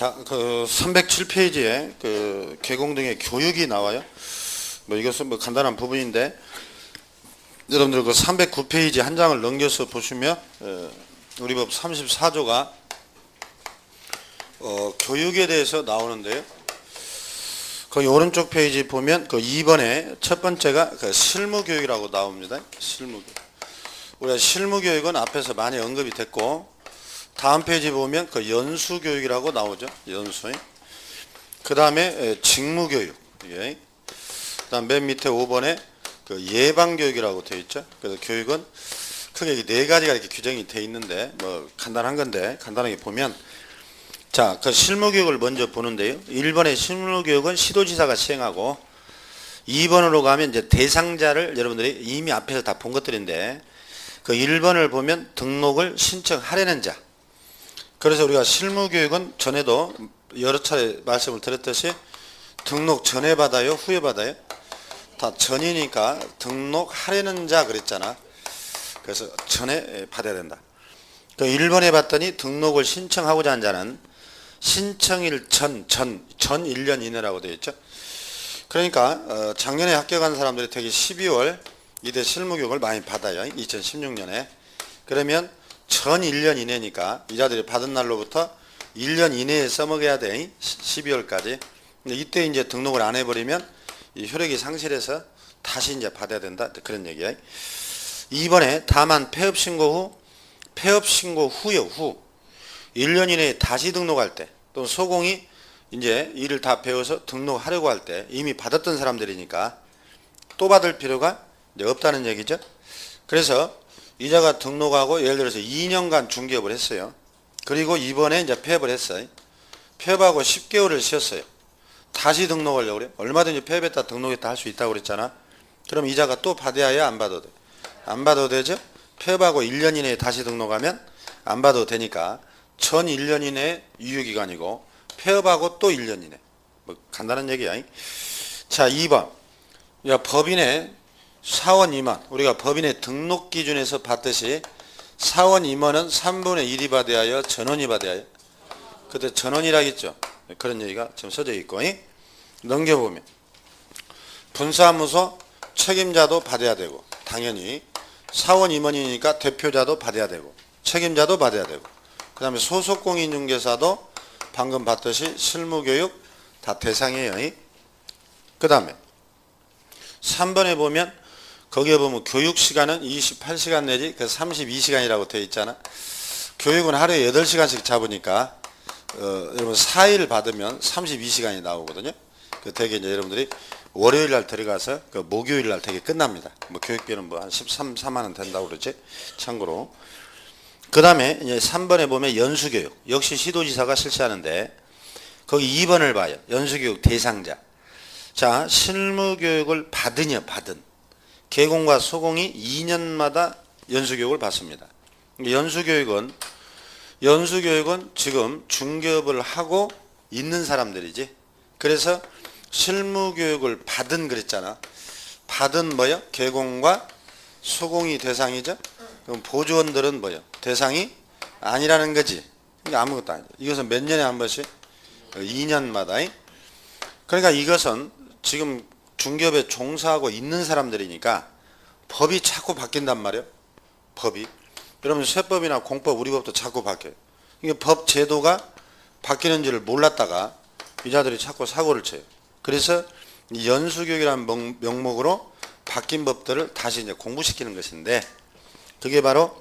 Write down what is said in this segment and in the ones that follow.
자, 그 307페이지에 그 계공등의 교육이 나와요. 뭐 이것은 뭐 간단한 부분인데 여러분들 그 309페이지 한 장을 넘겨서 보시면 우리 법 34조가 교육에 대해서 나오는데요. 거기 오른쪽 페이지 보면 그 2번에 첫 번째가 그 실무교육이라고 나옵니다. 실무교육. 우리가 실무교육은 앞에서 많이 언급이 됐고, 다음 페이지 보면 그 연수교육이라고 나오죠. 연수. 그 다음에 직무교육. 예. 그 다음 맨 밑에 5번에 그 예방교육이라고 되어 있죠. 그래서 교육은 크게 네 가지가 이렇게 규정이 되어 있는데, 뭐 간단한 건데, 간단하게 보면, 자, 그 실무교육을 먼저 보는데요. 1번의 실무교육은 시도지사가 시행하고, 2번으로 가면 이제 대상자를 여러분들이 이미 앞에서 다 본 것들인데, 그 1번을 보면 등록을 신청하려는 자. 그래서 우리가 실무교육은 전에도 여러 차례 말씀을 드렸듯이 등록 전에 받아요, 후에 받아요? 다 전이니까 등록하려는 자 그랬잖아. 그래서 전에 받아야 된다. 그 1번에 봤더니 등록을 신청하고자 하는 자는 신청일 전 1년 이내라고 되어 있죠. 그러니까 작년에 합격한 사람들이 되게 12월 이때 실무교육을 많이 받아요. 2016년에. 그러면 전 1년 이내니까 이자들이 받은 날로부터 1년 이내에 써먹어야 돼. 12월까지. 이때 이제 등록을 안 해버리면 이 효력이 상실해서 다시 이제 받아야 된다. 그런 얘기야. 2번에 다만 폐업신고 후요, 후. 1년 이내에 다시 등록할 때, 또 소공이 이제 일을 다 배워서 등록하려고 할 때 이미 받았던 사람들이니까 또 받을 필요가 이제 없다는 얘기죠. 그래서 이자가 등록하고 예를 들어서 2년간 중개업을 했어요. 그리고 이번에 이제 폐업을 했어요. 폐업하고 10개월을 쉬었어요. 다시 등록하려고 그래요. 얼마든지 폐업했다 등록했다 할 수 있다고 그랬잖아. 그럼 이자가 또 받아야 안 받아도 돼? 안 받아도 되죠. 폐업하고 1년 이내에 다시 등록하면 안 받아도 되니까 전 1년 이내에 유효기간이고 폐업하고 또 1년 이내. 뭐 간단한 얘기야. 자, 2번. 야, 법인의 사원 임원, 우리가 법인의 등록 기준에서 봤듯이 사원 임원은 3분의 1이 받아야 하여 전원이 받아야 해요. 그때 전원이라겠죠. 그런 얘기가 지금 써져 있고, 넘겨보면 분사무소 책임자도 받아야 되고, 당연히 사원 임원이니까 대표자도 받아야 되고 책임자도 받아야 되고, 그 다음에 소속공인중개사도 방금 봤듯이 실무교육 다 대상이에요. 그 다음에 3번에 보면 거기에 보면 교육시간은 28시간 내지 32시간이라고 되어 있잖아. 교육은 하루에 8시간씩 잡으니까 여러분 4일 받으면 32시간이 나오거든요. 그 되게 이제 여러분들이 월요일 날 들어가서 그 목요일 날 되게 끝납니다. 뭐 교육비는 뭐 한 4만 원 된다고 그러지. 참고로. 그 다음에 이제 3번에 보면 연수교육. 역시 시도지사가 실시하는데 거기 2번을 봐요. 연수교육 대상자. 자, 실무교육을 받은. 계공과 소공이 2년마다 연수교육을 받습니다. 연수교육은 지금 중개업을 하고 있는 사람들이지. 그래서 실무교육을 받은 그랬잖아. 받은 뭐요? 계공과 소공이 대상이죠. 그럼 보조원들은 뭐요? 대상이 아니라는 거지. 그러니까 아무것도 아니죠. 이것은 몇 년에 한 번씩? 2년마다. 그러니까 이것은 지금 중개업에 종사하고 있는 사람들이니까 법이 자꾸 바뀐단 말이에요. 법이. 여러분 세법이나 공법, 우리 법도 자꾸 바뀌어요. 이게 법 제도가 바뀌는지를 몰랐다가 이자들이 자꾸 사고를 쳐요. 그래서 이 연수교육이라는 명목으로 바뀐 법들을 다시 이제 공부시키는 것인데, 그게 바로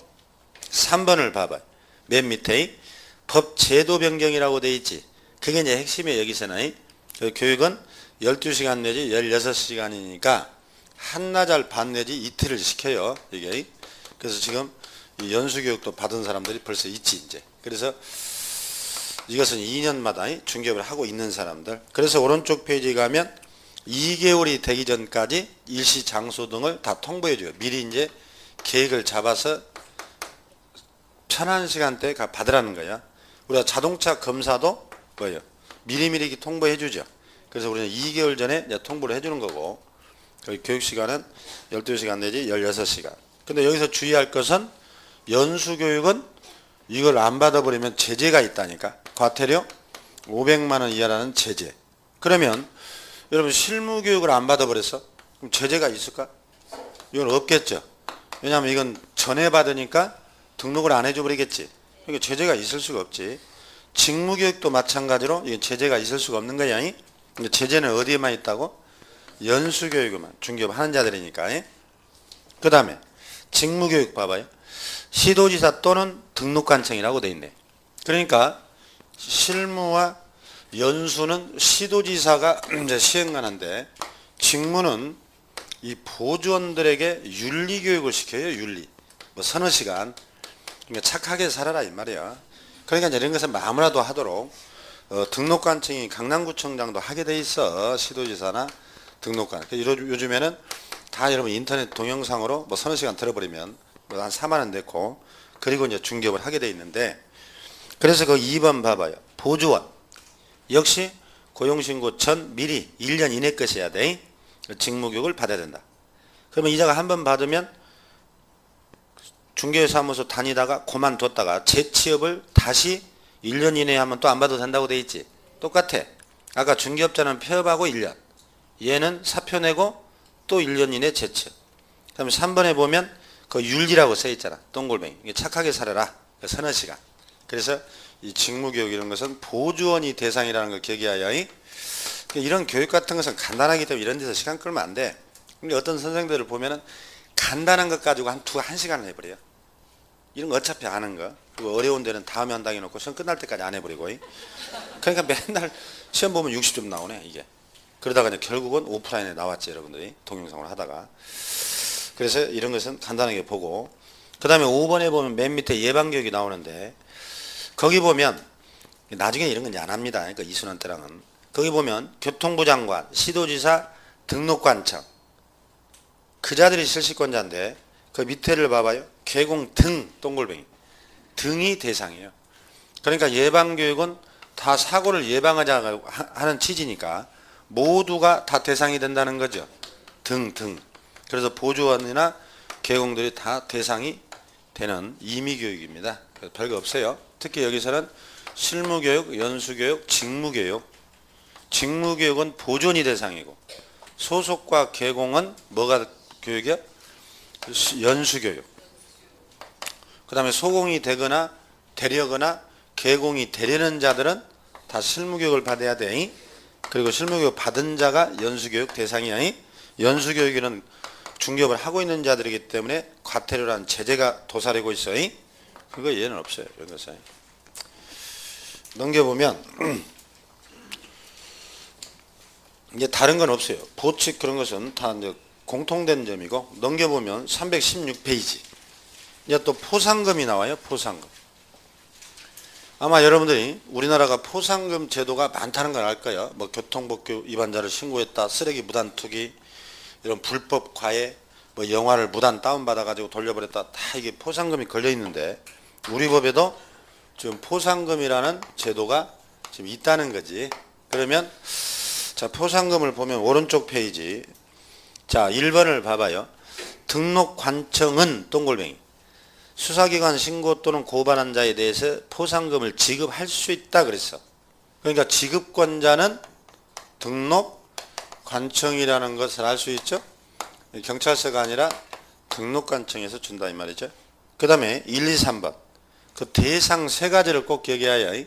3번을 봐봐요. 맨 밑에 법 제도 변경이라고 돼 있지. 그게 이제 핵심이에요. 여기서는 그 교육은 12시간 내지 16시간이니까 한나절 반 내지 이틀을 시켜요. 이게. 그래서 지금 이 연수교육도 받은 사람들이 벌써 있지 이제. 그래서 이것은 2년마다 중개업을 하고 있는 사람들. 그래서 오른쪽 페이지 가면 2개월이 되기 전까지 일시 장소 등을 다 통보해 줘요. 미리 이제 계획을 잡아서 편한 시간대에 받으라는 거야. 우리가 자동차 검사도 뭐예요? 미리미리 통보해 주죠. 그래서 우리는 2개월 전에 통보를 해주는 거고, 교육시간은 12시간 내지 16시간. 근데 여기서 주의할 것은 연수교육은 이걸 안 받아버리면 제재가 있다니까. 과태료 500만 원 이하라는 제재. 그러면 여러분 실무 교육을 안 받아버렸어? 그럼 제재가 있을까? 이건 없겠죠. 왜냐하면 이건 전에 받으니까 등록을 안 해줘 버리겠지. 그러니까 제재가 있을 수가 없지. 직무 교육도 마찬가지로 이건 제재가 있을 수가 없는 거야. 근데 제재는 어디에만 있다고? 연수 교육에만. 중개업 하는 자들이니까. 그 다음에 직무 교육 봐봐요. 시도지사 또는 등록관청이라고 돼 있네. 그러니까 실무와 연수는 시도지사가 이제 시행관한데, 직무는 이 보조원들에게 윤리교육을 시켜요. 윤리. 뭐 서너 시간. 그러니까 착하게 살아라 이 말이야. 그러니까 이제 이런 것은 마무라도 하도록 등록관청이 강남구청장도 하게 돼 있어. 시도지사나 등록관. 요즘에는 다 여러분 인터넷 동영상으로 뭐 서너 시간 들어버리면 뭐 한 4만 원 냈고, 그리고 이제 중개업을 하게 돼 있는데, 그래서 그 2번 봐봐요. 보조원. 역시 고용신고 전 미리 1년 이내 것이어야 돼. 직무교육을 받아야 된다. 그러면 이자가 한 번 받으면 중개사무소 다니다가 그만뒀다가 재취업을 다시 1년 이내에 하면 또 안 받아도 된다고 돼 있지. 똑같아. 아까 중개업자는 폐업하고 1년. 얘는 사표 내고 또 1년 이내 재취업. 그다음에 3번에 보면 그 윤리라고 써 있잖아. 동글뱅이. 착하게 살아라. 서너 시간. 그래서 이 직무교육 이런 것은 보조원이 대상이라는 걸 기억해야 이런 교육 같은 것은 간단하기 때문에 이런 데서 시간 끌면 안 돼. 근데 어떤 선생들을 보면은 간단한 것 가지고 한 시간을 해버려요. 이런 거 어차피 아는 거. 그리고 어려운 데는 다음에 한다고 해놓고 시험 끝날 때까지 안 해버리고. 그러니까 맨날 시험 보면 60점 나오네 이게. 그러다가 이제 결국은 오프라인에 나왔지 여러분들이 동영상으로 하다가. 그래서 이런 것은 간단하게 보고, 그 다음에 5번에 보면 맨 밑에 예방교육이 나오는데, 거기 보면 나중에 이런 건 이제 안 합니다. 그러니까 이순원 때랑은. 거기 보면 교통부 장관, 시도지사, 등록관청 그 자들이 실시권자인데, 그 밑에를 봐봐요. 개공 등 동글뱅이. 등이 대상이에요. 그러니까 예방교육은 다 사고를 예방하자 하는 취지니까 모두가 다 대상이 된다는 거죠. 등. 그래서 보조원이나 개공들이 다 대상이 되는 임의교육입니다. 별거 없어요. 특히 여기서는 실무교육, 연수교육, 직무교육. 직무교육은 보존이 대상이고, 소속과 개공은 뭐가 교육이야? 연수교육. 그 다음에 소공이 되거나 되려거나 개공이 되려는 자들은 다 실무교육을 받아야 돼. 그리고 실무교육 받은 자가 연수교육 대상이야. 연수교육에는 중개업을 하고 있는 자들이기 때문에 과태료라는 제재가 도사리고 있어. 그거 얘는 없어요. 이런 것은. 넘겨보면 이제 다른 건 없어요. 보칙 그런 것은 다 이제 공통된 점이고, 넘겨보면 316페이지. 이제 또 포상금이 나와요. 포상금. 아마 여러분들이 우리나라가 포상금 제도가 많다는 걸 알 거예요. 뭐 교통법규 위반자를 신고했다, 쓰레기 무단 투기, 이런 불법 과외, 뭐 영화를 무단 다운받아가지고 돌려버렸다, 다 이게 포상금이 걸려 있는데, 우리 법에도 지금 포상금이라는 제도가 지금 있다는 거지. 그러면 자, 포상금을 보면 오른쪽 페이지, 자 1번을 봐봐요. 등록관청은 동글뱅이. 수사기관 신고 또는 고발한 자에 대해서 포상금을 지급할 수 있다 그랬어. 그러니까 지급권자는 등록관청이라는 것을 알 수 있죠. 경찰서가 아니라 등록관청에서 준다 이 말이죠. 그 다음에 1, 2, 3번 그 대상 세 가지를 꼭 기억해야 해.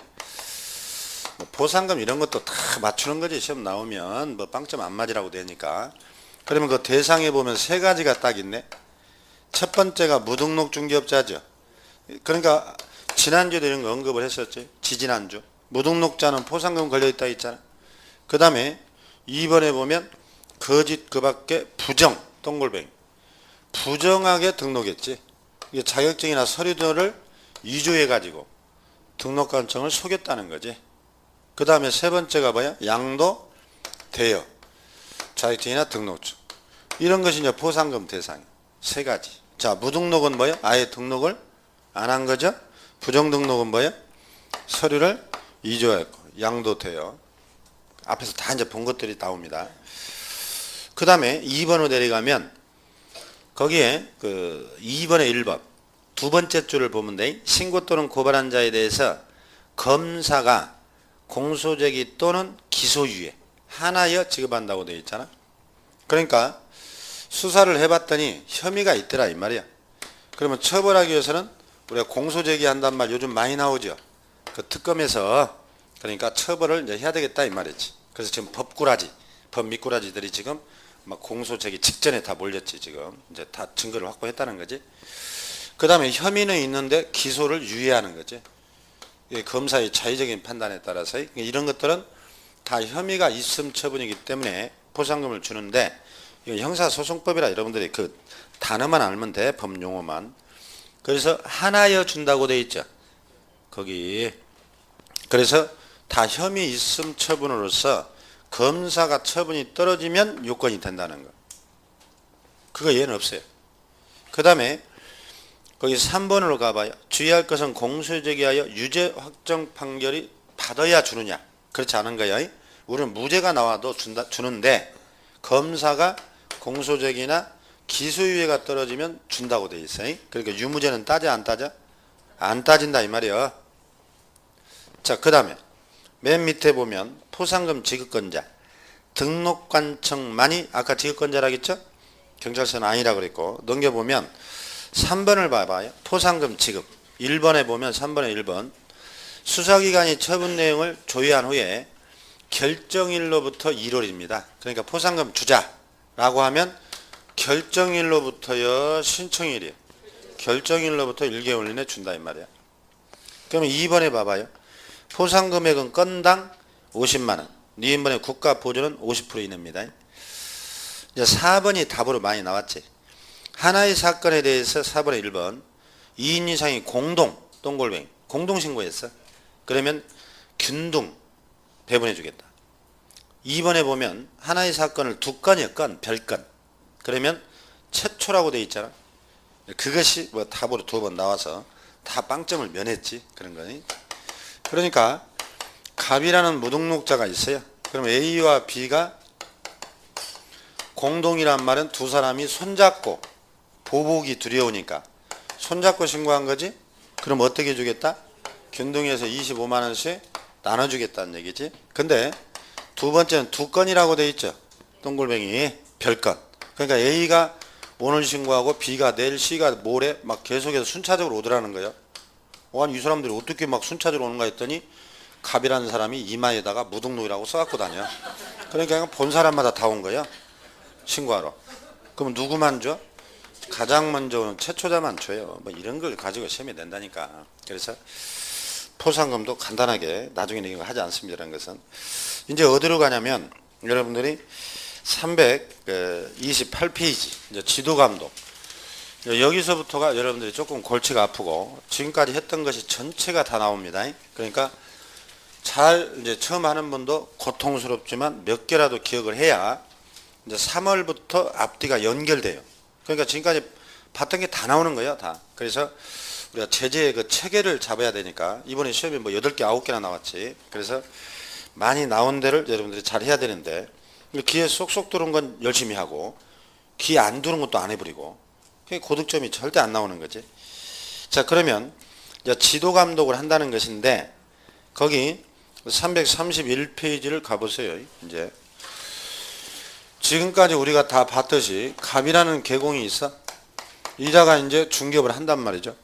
보상금 이런 것도 다 맞추는 거지. 시험 나오면 뭐 빵점 안 맞으라고 되니까. 그러면 그 대상에 보면 세 가지가 딱 있네. 첫 번째가 무등록 중개업자죠. 그러니까 지난주에도 이런 거 언급을 했었지. 지지난주. 무등록자는 포상금 걸려있다 있잖아. 그 다음에 2번에 보면 거짓 그 밖에 부정 동글뱅이. 부정하게 등록했지. 이게 자격증이나 서류들을 위조해가지고 등록관청을 속였다는 거지. 그 다음에 세 번째가 뭐야? 양도, 대여, 자격증이나 등록증. 이런 것이 이제 포상금 대상이야. 세 가지. 자, 무등록은 뭐야? 아예 등록을 안 한 거죠. 부정등록은 뭐야? 서류를 위조했고, 양도, 대여. 앞에서 다 이제 본 것들이 나옵니다. 그 다음에 2번으로 내려가면 거기에 그 2번에 1번 두 번째 줄을 보면 돼. 신고 또는 고발한 자에 대해서 검사가 공소제기 또는 기소유예 하나여 지급한다고 되어 있잖아. 그러니까 수사를 해봤더니 혐의가 있더라 이 말이야. 그러면 처벌하기 위해서는 우리가 공소제기 한단 말 요즘 많이 나오죠. 그 특검에서 그러니까 처벌을 이제 해야 되겠다 이 말이지. 그래서 지금 법 미꾸라지들이 지금 막 공소제기 직전에 다 몰렸지. 지금 이제 다 증거를 확보했다는 거지. 그 다음에 혐의는 있는데 기소를 유예하는 거지. 검사의 자의적인 판단에 따라서 이런 것들은 다 혐의가 있음 처분이기 때문에 포상금을 주는데, 이거 형사소송법이라 여러분들이 그 단어만 알면 돼. 법 용어만. 그래서 하나여 준다고 돼 있죠. 거기. 그래서 다 혐의 있음 처분으로서 검사가 처분이 떨어지면 요건이 된다는 거. 그거 예는 없어요. 그 다음에 거기 3번으로 가봐요. 주의할 것은 공소제기하여 유죄 확정 판결이 받아야 주느냐. 그렇지 않은 거야. 우리는 무죄가 나와도 주는데 검사가 공소제기나 기소유예가 떨어지면 준다고 돼 있어요. 그러니까 유무죄는 따져 안 따져? 안 따진다 이 말이야. 자, 그 다음에 맨 밑에 보면 포상금 지급권자 등록관청만이 아까 지급권자라겠죠? 경찰서는 아니라 그랬고 넘겨보면 3번을 봐봐요. 포상금 지급 1번에 보면 3번에 1번 수사기관이 처분 내용을 조회한 후에 결정일로부터 1월입니다. 그러니까 포상금 주자라고 하면 결정일로부터요 신청일이에요. 결정일로부터 1개월 이내 준다 이 말이야. 그러면 2번에 봐봐요. 포상 금액은 건당 50만원. 네 인번의 국가 보조는 50% 이내입니다. 이제 4번이 답으로 많이 나왔지. 하나의 사건에 대해서 4번에 1번 2인 이상이 똥골뱅이 공동신고했어. 그러면 균등 배분해 주겠다. 2번에 보면 하나의 사건을 두 건이야. 별건. 그러면 최초라고 돼 있잖아. 그것이 뭐 답으로 2번 나와서 다 빵점을 면했지. 그런 거니. 그러니까 갑이라는 무등록자가 있어요. 그럼 A와 B가 공동이란 말은 두 사람이 손잡고 보복이 두려우니까 손잡고 신고한 거지. 그럼 어떻게 주겠다? 균등에서 25만원씩 나눠주겠다는 얘기지. 근데 두 번째는 두 건이라고 돼 있죠. 똥골뱅이 별건. 그러니까 A가 오늘 신고하고 B가 내일, C가 모레 막 계속해서 순차적으로 오더라는 거예요. 아니 이 사람들이 어떻게 막 순차적으로 오는가 했더니 갑이라는 사람이 이마에다가 무등록이라고 써갖고 다녀. 그러니까 그냥 본 사람마다 다 온 거야. 신고하러. 그럼 누구만 줘? 가장 먼저 오는 최초자만 줘요. 뭐 이런 걸 가지고 시험이 된다니까. 그래서 포상금도 간단하게 나중에는 이거 하지 않습니다. 이런 것은. 이제 어디로 가냐면 여러분들이 328페이지 이제 지도감독. 여기서부터가 여러분들이 조금 골치가 아프고 지금까지 했던 것이 전체가 다 나옵니다. 그러니까 잘 이제 처음 하는 분도 고통스럽지만 몇 개라도 기억을 해야 이제 3월부터 앞뒤가 연결돼요. 그러니까 지금까지 봤던 게 다 나오는 거예요, 다. 그래서 우리가 제재의 그 체계를 잡아야 되니까 이번에 시험이 뭐 8개, 9개나 나왔지. 그래서 많이 나온 데를 여러분들이 잘 해야 되는데 귀에 쏙쏙 들어온 건 열심히 하고 귀에 안 들어온 것도 안 해버리고 고득점이 절대 안 나오는 거지. 자, 그러면 이제 지도 감독을 한다는 것인데 거기 331페이지를 가보세요. 이제 지금까지 우리가 다 봤듯이 갑이라는 계공이 있어. 이자가 이제 중개업을 한단 말이죠.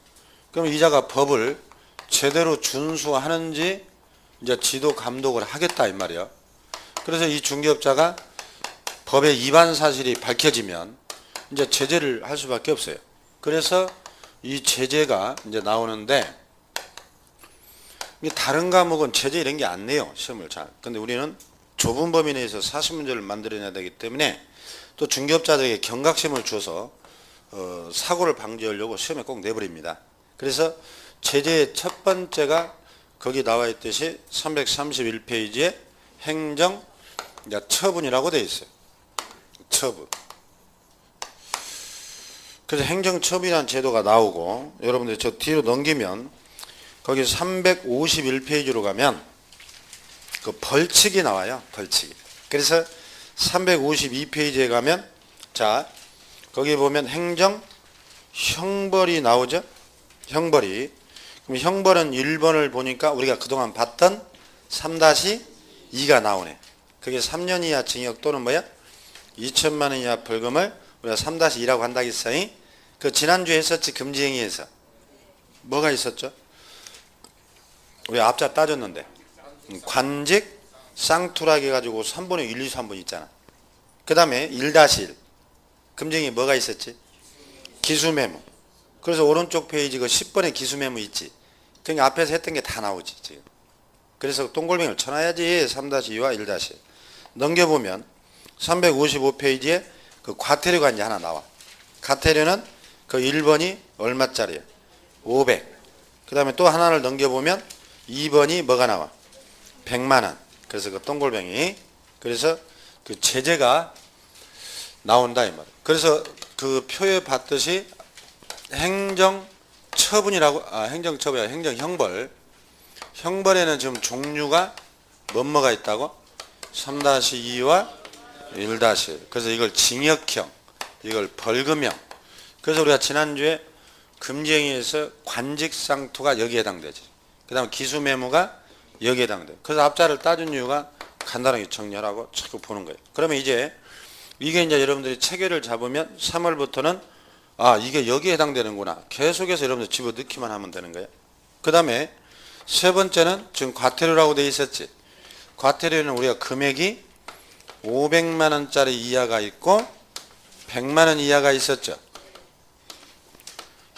그럼 이자가 법을 제대로 준수하는지 이제 지도 감독을 하겠다 이 말이야. 그래서 이 중개업자가 법의 위반 사실이 밝혀지면 이제 제재를 할 수밖에 없어요. 그래서 이 제재가 이제 나오는데 다른 과목은 제재 이런 게 안 내요. 시험을 잘. 근데 우리는 좁은 범위 내에서 40문제를 만들어내야 되기 때문에 또 중개업자들에게 경각심을 줘서 사고를 방지하려고 시험에 꼭 내버립니다. 그래서 제재의 첫 번째가 거기 나와 있듯이 331페이지에 행정 처분이라고 되어 있어요. 처분. 그래서 행정처분이라는 제도가 나오고 여러분들 저 뒤로 넘기면 거기 351페이지로 가면 그 벌칙이 나와요. 벌칙이. 그래서 352페이지에 가면 자 거기 보면 행정 형벌이 나오죠. 형벌이. 그럼 형벌은 1번을 보니까 우리가 그동안 봤던 3-2가 나오네. 그게 3년 이하 징역 또는 뭐야? 2천만 원 이하 벌금을 우리가 3-2라고 한다겠어. 그 지난주에 했었지. 금지행위에서 뭐가 있었죠? 우리 앞자 따졌는데 관직 쌍투락 해가지고 3분의 1, 2, 3분 있잖아. 그 다음에 1-1 금지행위 뭐가 있었지? 기수매무. 그래서 오른쪽 페이지 그 10번에 기수매무 있지. 그러니까 앞에서 했던 게 다 나오지 지금. 그래서 동글뱅이를 쳐놔야지. 3-2와 1-1 넘겨보면 355페이지에 그 과태료가 이제 하나 나와. 과태료는 그 1번이 얼마짜리야? 500. 그 다음에 또 하나를 넘겨보면 2번이 뭐가 나와? 100만원. 그래서 그 동글뱅이. 그래서 그 제재가 나온다 이 말. 그래서 그 표에 봤듯이 행정처분이라고, 행정처분이 아니라 행정형벌. 형벌에는 지금 종류가 뭐뭐가 있다고? 3-2와 1-1. 그래서 이걸 징역형, 이걸 벌금형. 그래서 우리가 지난주에 금지행위에서 관직상투가 여기에 해당되지. 그 다음에 기수매무가 여기에 해당돼. 그래서 앞자를 따준 이유가 간단하게 정리하라고 자꾸 보는 거예요. 그러면 이제 이게 이제 여러분들이 체계를 잡으면 3월부터는 이게 여기에 해당되는구나. 계속해서 여러분들 집어넣기만 하면 되는 거예요. 그 다음에 세 번째는 지금 과태료라고 돼 있었지. 과태료는 우리가 금액이 500만 원짜리 이하가 있고 100만 원 이하가 있었죠.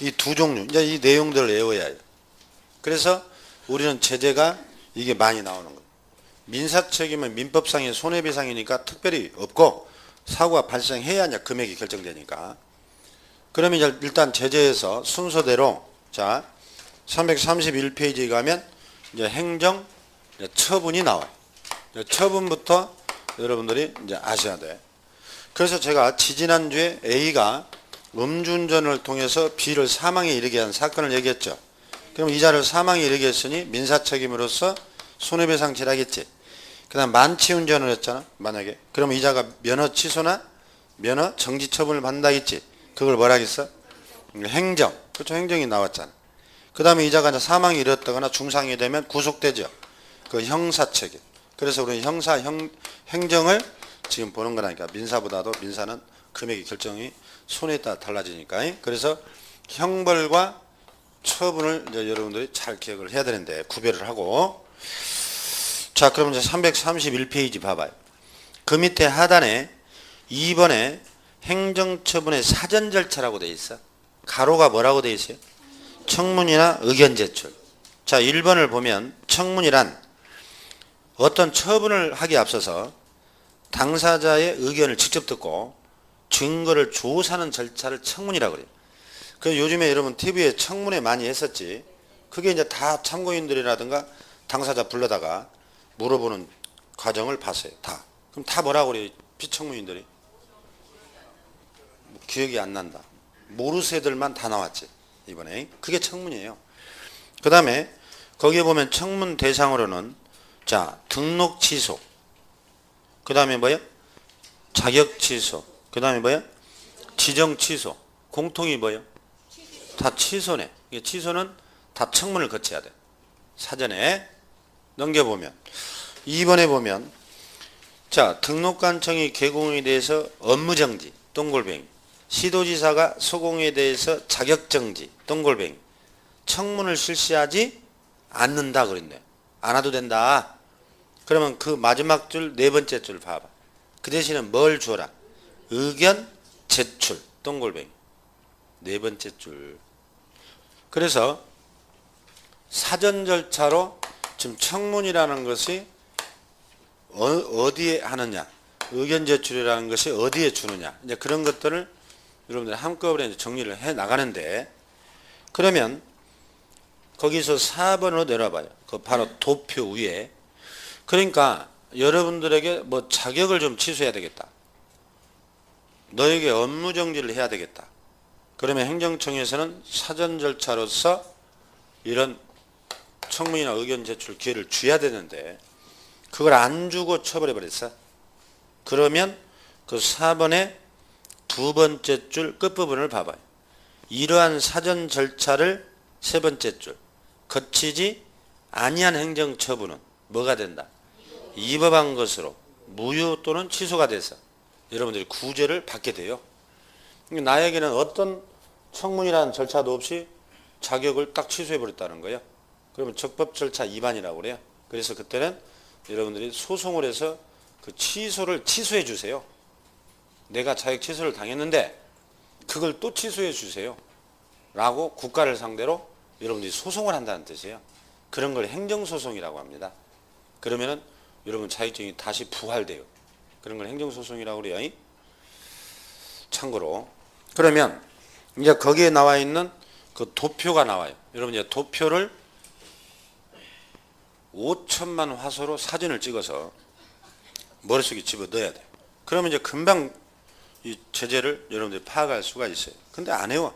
이 두 종류. 이제 이 내용들을 외워야 해요. 그래서 우리는 제재가 이게 많이 나오는 거예요. 민사책임은 민법상의 손해배상이니까 특별히 없고 사고가 발생해야 이제 금액이 결정되니까. 그러면 이제 일단 제재에서 순서대로 자 331페이지에 가면 이제 행정 처분이 나와요. 처분부터 여러분들이 이제 아셔야 돼. 그래서 제가 지지난주에 A가 음주운전을 통해서 B를 사망에 이르게 한 사건을 얘기했죠. 그럼 이자를 사망에 이르게 했으니 민사책임으로서 손해배상 지라겠지. 그 다음 만취운전을 했잖아. 만약에. 그럼 이자가 면허 취소나 면허 정지 처분을 받는다겠지. 그걸 뭐라 하겠어? 행정. 그렇죠. 행정이 나왔잖아. 그 다음에 이자가 이제 사망에 이르렀다거나 중상이 되면 구속되죠. 그 형사책임. 그래서 우리는 행정을 지금 보는 거라니까. 민사보다도 민사는 금액의 결정이 손해에 따라 달라지니까. 그래서 형벌과 처분을 이제 여러분들이 잘 기억을 해야 되는데 구별을 하고. 자, 그럼 이제 331페이지 봐봐요. 그 밑에 하단에 2번에 행정처분의 사전 절차라고 돼 있어. 가로가 뭐라고 돼 있어요? 청문이나 의견 제출. 자, 1번을 보면 청문이란 어떤 처분을 하기에 앞서서 당사자의 의견을 직접 듣고 증거를 조사하는 절차를 청문이라고 그래요. 그래서 요즘에 여러분 TV에 청문회 많이 했었지. 그게 이제 다 참고인들이라든가 당사자 불러다가 물어보는 과정을 봤어요. 다. 그럼 다 뭐라고 그래요? 비청문인들이. 기억이 안 난다. 모르쇠들만 다 나왔지. 이번에. 그게 청문이에요. 그 다음에 거기에 보면 청문 대상으로는 자, 등록 취소. 그 다음에 뭐야? 자격 취소. 그 다음에 뭐야? 지정 취소. 공통이 뭐예요? 다 취소네. 이게 취소는 다 청문을 거쳐야 돼. 사전에 넘겨보면 2번에 보면 자, 등록관청이 개공에 대해서 업무정지 동글뱅이. 시도지사가 소공에 대해서 자격정지 동글뱅이. 청문을 실시하지 않는다 그랬네. 안 와도 된다. 그러면 그 마지막 줄 네 번째 줄 봐봐. 그 대신에 뭘 줘라? 의견 제출 동글뱅이. 네 번째 줄. 그래서 사전 절차로 지금 청문이라는 것이 어디에 하느냐, 의견 제출이라는 것이 어디에 주느냐, 이제 그런 것들을 여러분들이 한꺼번에 이제 정리를 해 나가는데, 그러면 거기서 4번으로 내려봐요. 그 바로 도표 위에. 그러니까 여러분들에게 뭐 자격을 좀 취소해야 되겠다. 너에게 업무 정지를 해야 되겠다. 그러면 행정청에서는 사전 절차로서 이런 청문이나 의견 제출 기회를 줘야 되는데 그걸 안 주고 처벌해 버렸어. 그러면 그 4번의 두 번째 줄 끝부분을 봐봐요. 이러한 사전 절차를 세 번째 줄 거치지 아니한 행정처분은 뭐가 된다? 위법한 것으로 무효 또는 취소가 돼서 여러분들이 구제를 받게 돼요. 나에게는 어떤 청문이라는 절차도 없이 자격을 딱 취소해 버렸다는 거예요. 그러면 적법 절차 위반이라고 그래요. 그래서 그때는 여러분들이 소송을 해서 그 취소를 취소해 주세요. 내가 자격 취소를 당했는데 그걸 또 취소해 주세요 라고 국가를 상대로 여러분들이 소송을 한다는 뜻이에요. 그런 걸 행정소송이라고 합니다. 그러면은 여러분 자격증이 다시 부활돼요. 그런 걸 행정소송이라고 그래요. 참고로 그러면 이제 거기에 나와 있는 그 도표가 나와요. 여러분 이제 도표를 5천만 화소로 사진을 찍어서 머릿속에 집어넣어야 돼요. 그러면 이제 금방 이 제재를 여러분들이 파악할 수가 있어요. 근데 안 해요.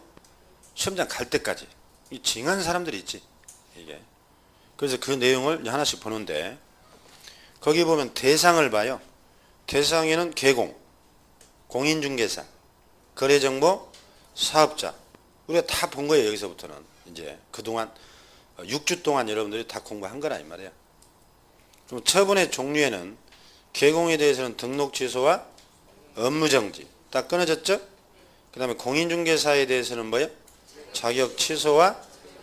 시험장 갈 때까지. 이 징한 사람들이 있지. 이게. 그래서 그 내용을 하나씩 보는데 거기 보면 대상을 봐요. 대상에는 개공, 공인중개사, 거래정보, 사업자. 우리가 다 본 거예요. 여기서부터는 이제 그동안 6주 동안 여러분들이 다 공부한 거라 이 말이야. 그럼 처분의 종류에는 개공에 대해서는 등록 취소와 업무 정지 딱 끊어졌죠? 그 다음에 공인중개사에 대해서는 뭐예요? 자격 취소와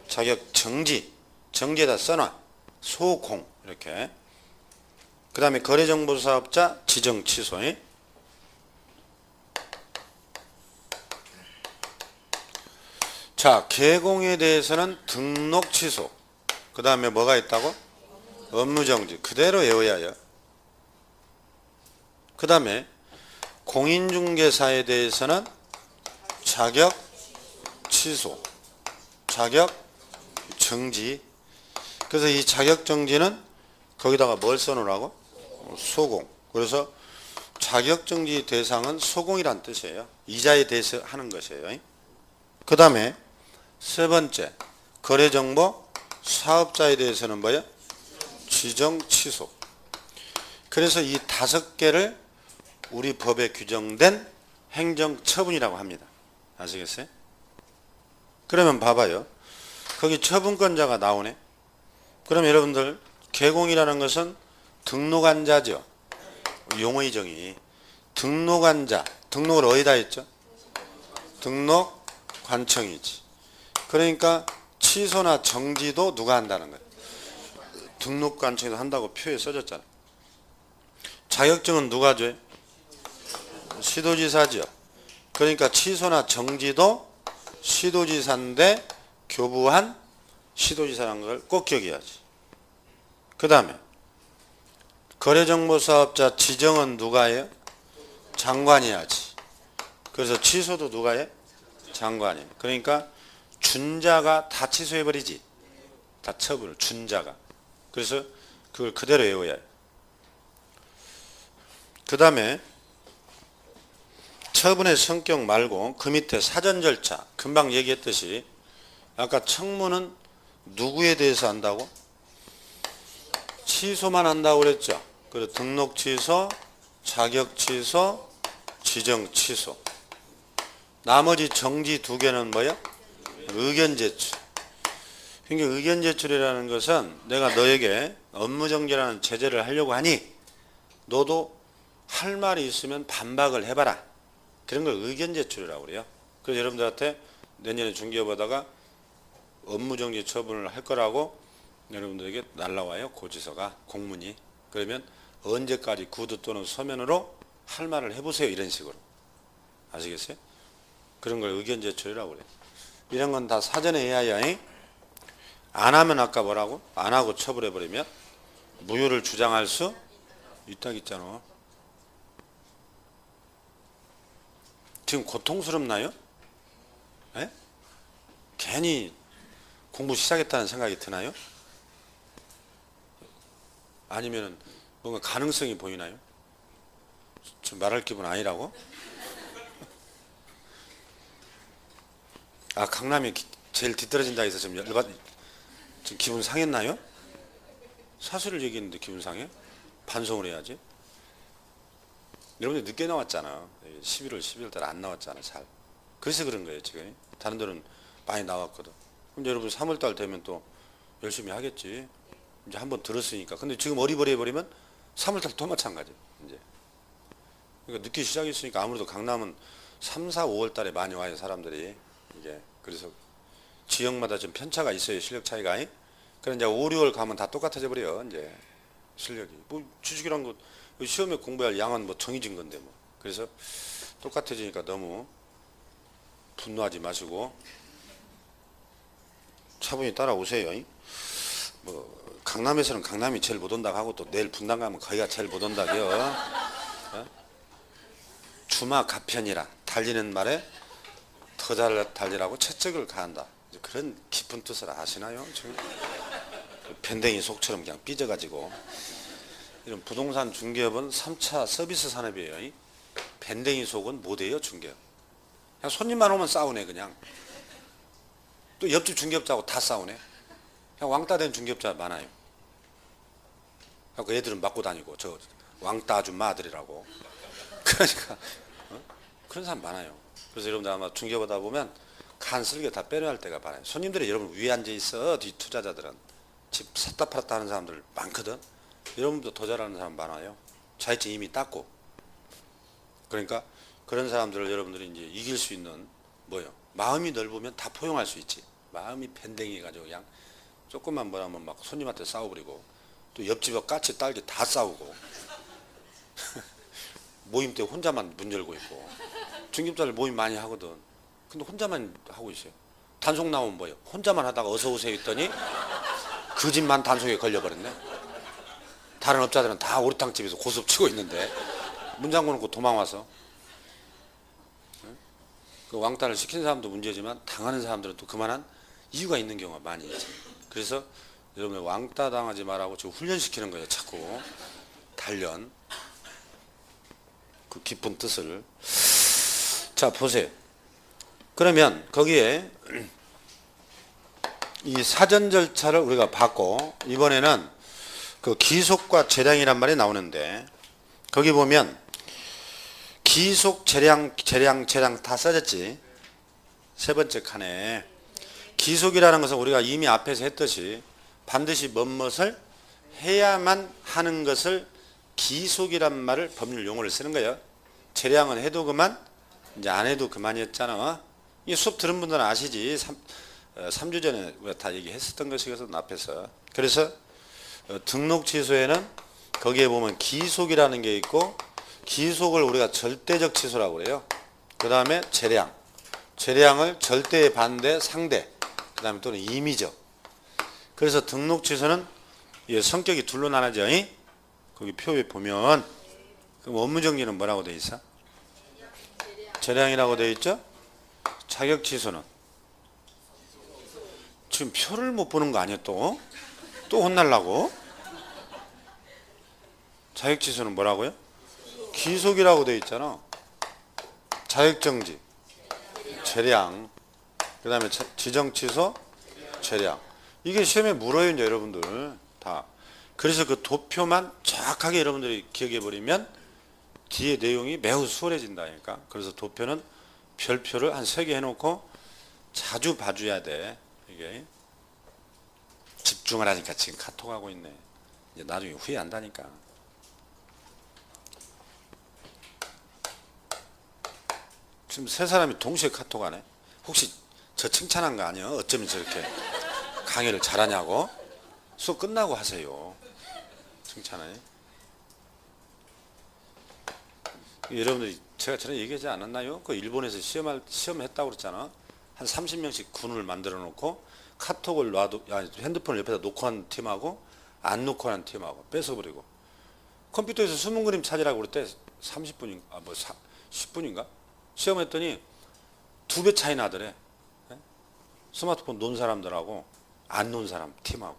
자격 정지, 정지에다 써놔. 소공 이렇게. 그 다음에 거래정보사업자 지정 취소. 자, 개공에 대해서는 등록 취소. 그 다음에 뭐가 있다고? 업무 정지. 그대로 외워야 해요. 그 다음에 공인중개사에 대해서는 자격 취소, 자격 정지. 그래서 이 자격 정지는 거기다가 뭘 써놓으라고? 소공. 그래서 자격 정지 대상은 소공이란 뜻이에요. 이자에 대해서 하는 것이에요. 그 다음에 세 번째, 거래정보 사업자에 대해서는 뭐예요? 지정 취소. 그래서 이 5개를 우리 법에 규정된 행정처분이라고 합니다. 아시겠어요? 그러면 봐봐요. 거기 처분권자가 나오네. 그럼 여러분들 개공이라는 것은 등록한 자죠. 용어의 정의. 등록한 자. 등록을 어디다 했죠? 등록관청이지. 그러니까 취소나 정지도 누가 한다는 거예요? 등록관청에서 한다고 표에 써졌잖아. 자격증은 누가 줘요? 시도지사죠. 그러니까 취소나 정지도 시도지사인데 교부한 시도지사라는 걸 꼭 기억해야지. 그 다음에 거래정보사업자 지정은 누가 해요? 장관이 하지. 그래서 취소도 누가 해? 장관이. 그러니까 준자가 다 취소해버리지. 다 처분을 준자가. 그래서 그걸 그대로 외워야 해요. 그 다음에 처분의 성격 말고 그 밑에 사전 절차 금방 얘기했듯이 아까 청문은 누구에 대해서 한다고? 취소만 한다고 그랬죠. 그래서 등록 취소, 자격 취소, 지정 취소. 나머지 정지 2개는 뭐야? 의견 제출. 그러니까 의견 제출이라는 것은 내가 너에게 업무 정지라는 제재를 하려고 하니 너도 할 말이 있으면 반박을 해봐라. 그런 걸 의견 제출이라고 그래요. 그래서 여러분들한테 내년에 중개업하다가 업무 정지 처분을 할 거라고 여러분들에게 날라와요. 고지서가, 공문이. 그러면 언제까지 구두 또는 서면으로 할 말을 해보세요. 이런 식으로. 아시겠어요? 그런 걸 의견 제출이라고 그래요. 이런 건 다 사전에 해야 해요. 안 하면 아까 뭐라고? 안 하고 처벌해버리면 무효를 주장할 수 있다고 했잖아. 지금 고통스럽나요? 에? 괜히 공부 시작했다는 생각이 드나요? 아니면 뭔가 가능성이 보이나요? 좀 말할 기분 아니라고? 아, 강남이 제일 뒤떨어진다 해서 지금 지금 기분 상했나요? 사실을 얘기했는데 기분 상해? 반성을 해야지. 여러분들 늦게 나왔잖아. 11월, 12월 달 안 나왔잖아, 잘. 그래서 그런 거예요, 지금. 다른 데는 많이 나왔거든. 그럼 여러분 3월 달 되면 또 열심히 하겠지. 이제 한번 들었으니까. 근데 지금 어리버리 해버리면 3월달 또 마찬가지. 이제. 그러니까 늦게 시작했으니까 아무래도 강남은 3, 4, 5월 달에 많이 와요, 사람들이. 이게. 그래서 지역마다 좀 편차가 있어요, 실력 차이가. 그래 이제 5, 6월 가면 다 똑같아져 버려, 이제. 실력이. 뭐 주식이란 거 시험에 공부할 양은 뭐 정해진 건데 뭐. 그래서 똑같아지니까 너무 분노하지 마시고 차분히 따라오세요. 뭐 강남에서는 강남이 제일 못 온다고 하고 또 내일 분당 가면 거기가 제일 못 온다고요. 어? 주마 가편이라 달리는 말에 더 잘 달리라고 채찍을 가한다. 그런 깊은 뜻을 아시나요? 지금 밴댕이 속처럼 그냥 삐져가지고 이런 부동산 중개업은 3차 서비스 산업이에요. 밴댕이 속은 못해요, 중개업. 그냥 손님만 오면 싸우네, 그냥. 또 옆집 중개업자하고 다 싸우네. 그냥 왕따 된 중개업자 많아요. 그 애들은 맞고 다니고, 저 왕따 아줌마 아들이라고. 그러니까, 그런 사람 많아요. 그래서 여러분들 아마 중개업하다 보면 간 쓸개 다 빼려할 때가 많아요. 손님들이 여러분 위에 앉아 있어, 뒤 투자자들은. 집 샀다 팔았다 하는 사람들 많거든. 여러분도 더 잘하는 사람 많아요. 자격증 이미 땄고. 그러니까 그런 사람들을 여러분들이 이제 이길 수 있는 뭐요? 마음이 넓으면 다 포용할 수 있지. 마음이 밴댕이 가지고 그냥 조금만 뭐라면 막 손님한테 싸워버리고 또 옆집에 까치 딸기 다 싸우고 모임 때 혼자만 문 열고 있고 중개업자들 모임 많이 하거든. 근데 혼자만 하고 있어요. 단속 나오면 뭐예요? 혼자만 하다가 어서 오세요 했더니 그 집만 단속에 걸려버렸네. 다른 업자들은 다 오리탕집에서 고스톱 치고 있는데 문 잠궈 놓고 도망와서. 그 왕따를 시킨 사람도 문제지만 당하는 사람들은 또 그만한 이유가 있는 경우가 많이 있지. 그래서 여러분 왕따 당하지 말라고 지금 훈련시키는 거예요. 자꾸 단련. 그 깊은 뜻을. 자 보세요. 그러면 거기에 이 사전 절차를 우리가 봤고 이번에는 그 기속과 재량이란 말이 나오는데 거기 보면 기속, 재량 다 써졌지. 세 번째 칸에 기속이라는 것은 우리가 이미 앞에서 했듯이 반드시 뭐뭇을 해야만 하는 것을 기속이란 말을 법률 용어를 쓰는 거예요. 재량은 해도 그만, 이제 안 해도 그만이었잖아. 이 수업 들은 분들은 아시지. 3주 전에 우리가 다 얘기했었던 것이거든 앞에서. 그래서 등록 취소에는 거기에 보면 기속이라는 게 있고 기속을 우리가 절대적 취소라고 그래요. 그 다음에 재량. 재량을 절대의 반대, 상대. 그 다음에 또는 임의적. 그래서 등록 취소는 성격이 둘로 나눠져. 거기 표에 보면 그럼 업무 정리는 뭐라고 돼 있어? 재량이라고 돼 있죠? 자격 취소는 지금 표를 못 보는 거 아니야 또? 또 혼날라고? 자격 취소는 뭐라고요? 기속이라고 돼 있잖아. 자격정지, 재량, 그 다음에 지정 취소, 재량. 이게 시험에 물어요, 이제 여러분들 다. 그래서 그 도표만 정확하게 여러분들이 기억해 버리면 뒤에 내용이 매우 수월해진다니까. 그래서 도표는 별표를 한 3개 해놓고 자주 봐줘야 돼. 이게 집중을 하니까 지금 카톡하고 있네. 이제 나중에 후회한다니까. 지금 세 사람이 동시에 카톡하네. 혹시 저 칭찬한 거 아니에요? 어쩌면 저렇게 강의를 잘하냐고? 수업 끝나고 하세요. 칭찬해. 여러분들이 제가 전에 얘기하지 않았나요? 그 일본에서 시험했다고 그랬잖아. 한 30명씩 군을 만들어 놓고 카톡을 놔도 핸드폰을 옆에다 놓고 한 팀하고 안 놓고 한 팀하고 뺏어버리고 컴퓨터에서 숨은 그림 찾으라고 그랬대. 30분인가 10분인가 시험했더니 2배 차이 나더래. 스마트폰 논 사람들하고 안 논 사람 팀하고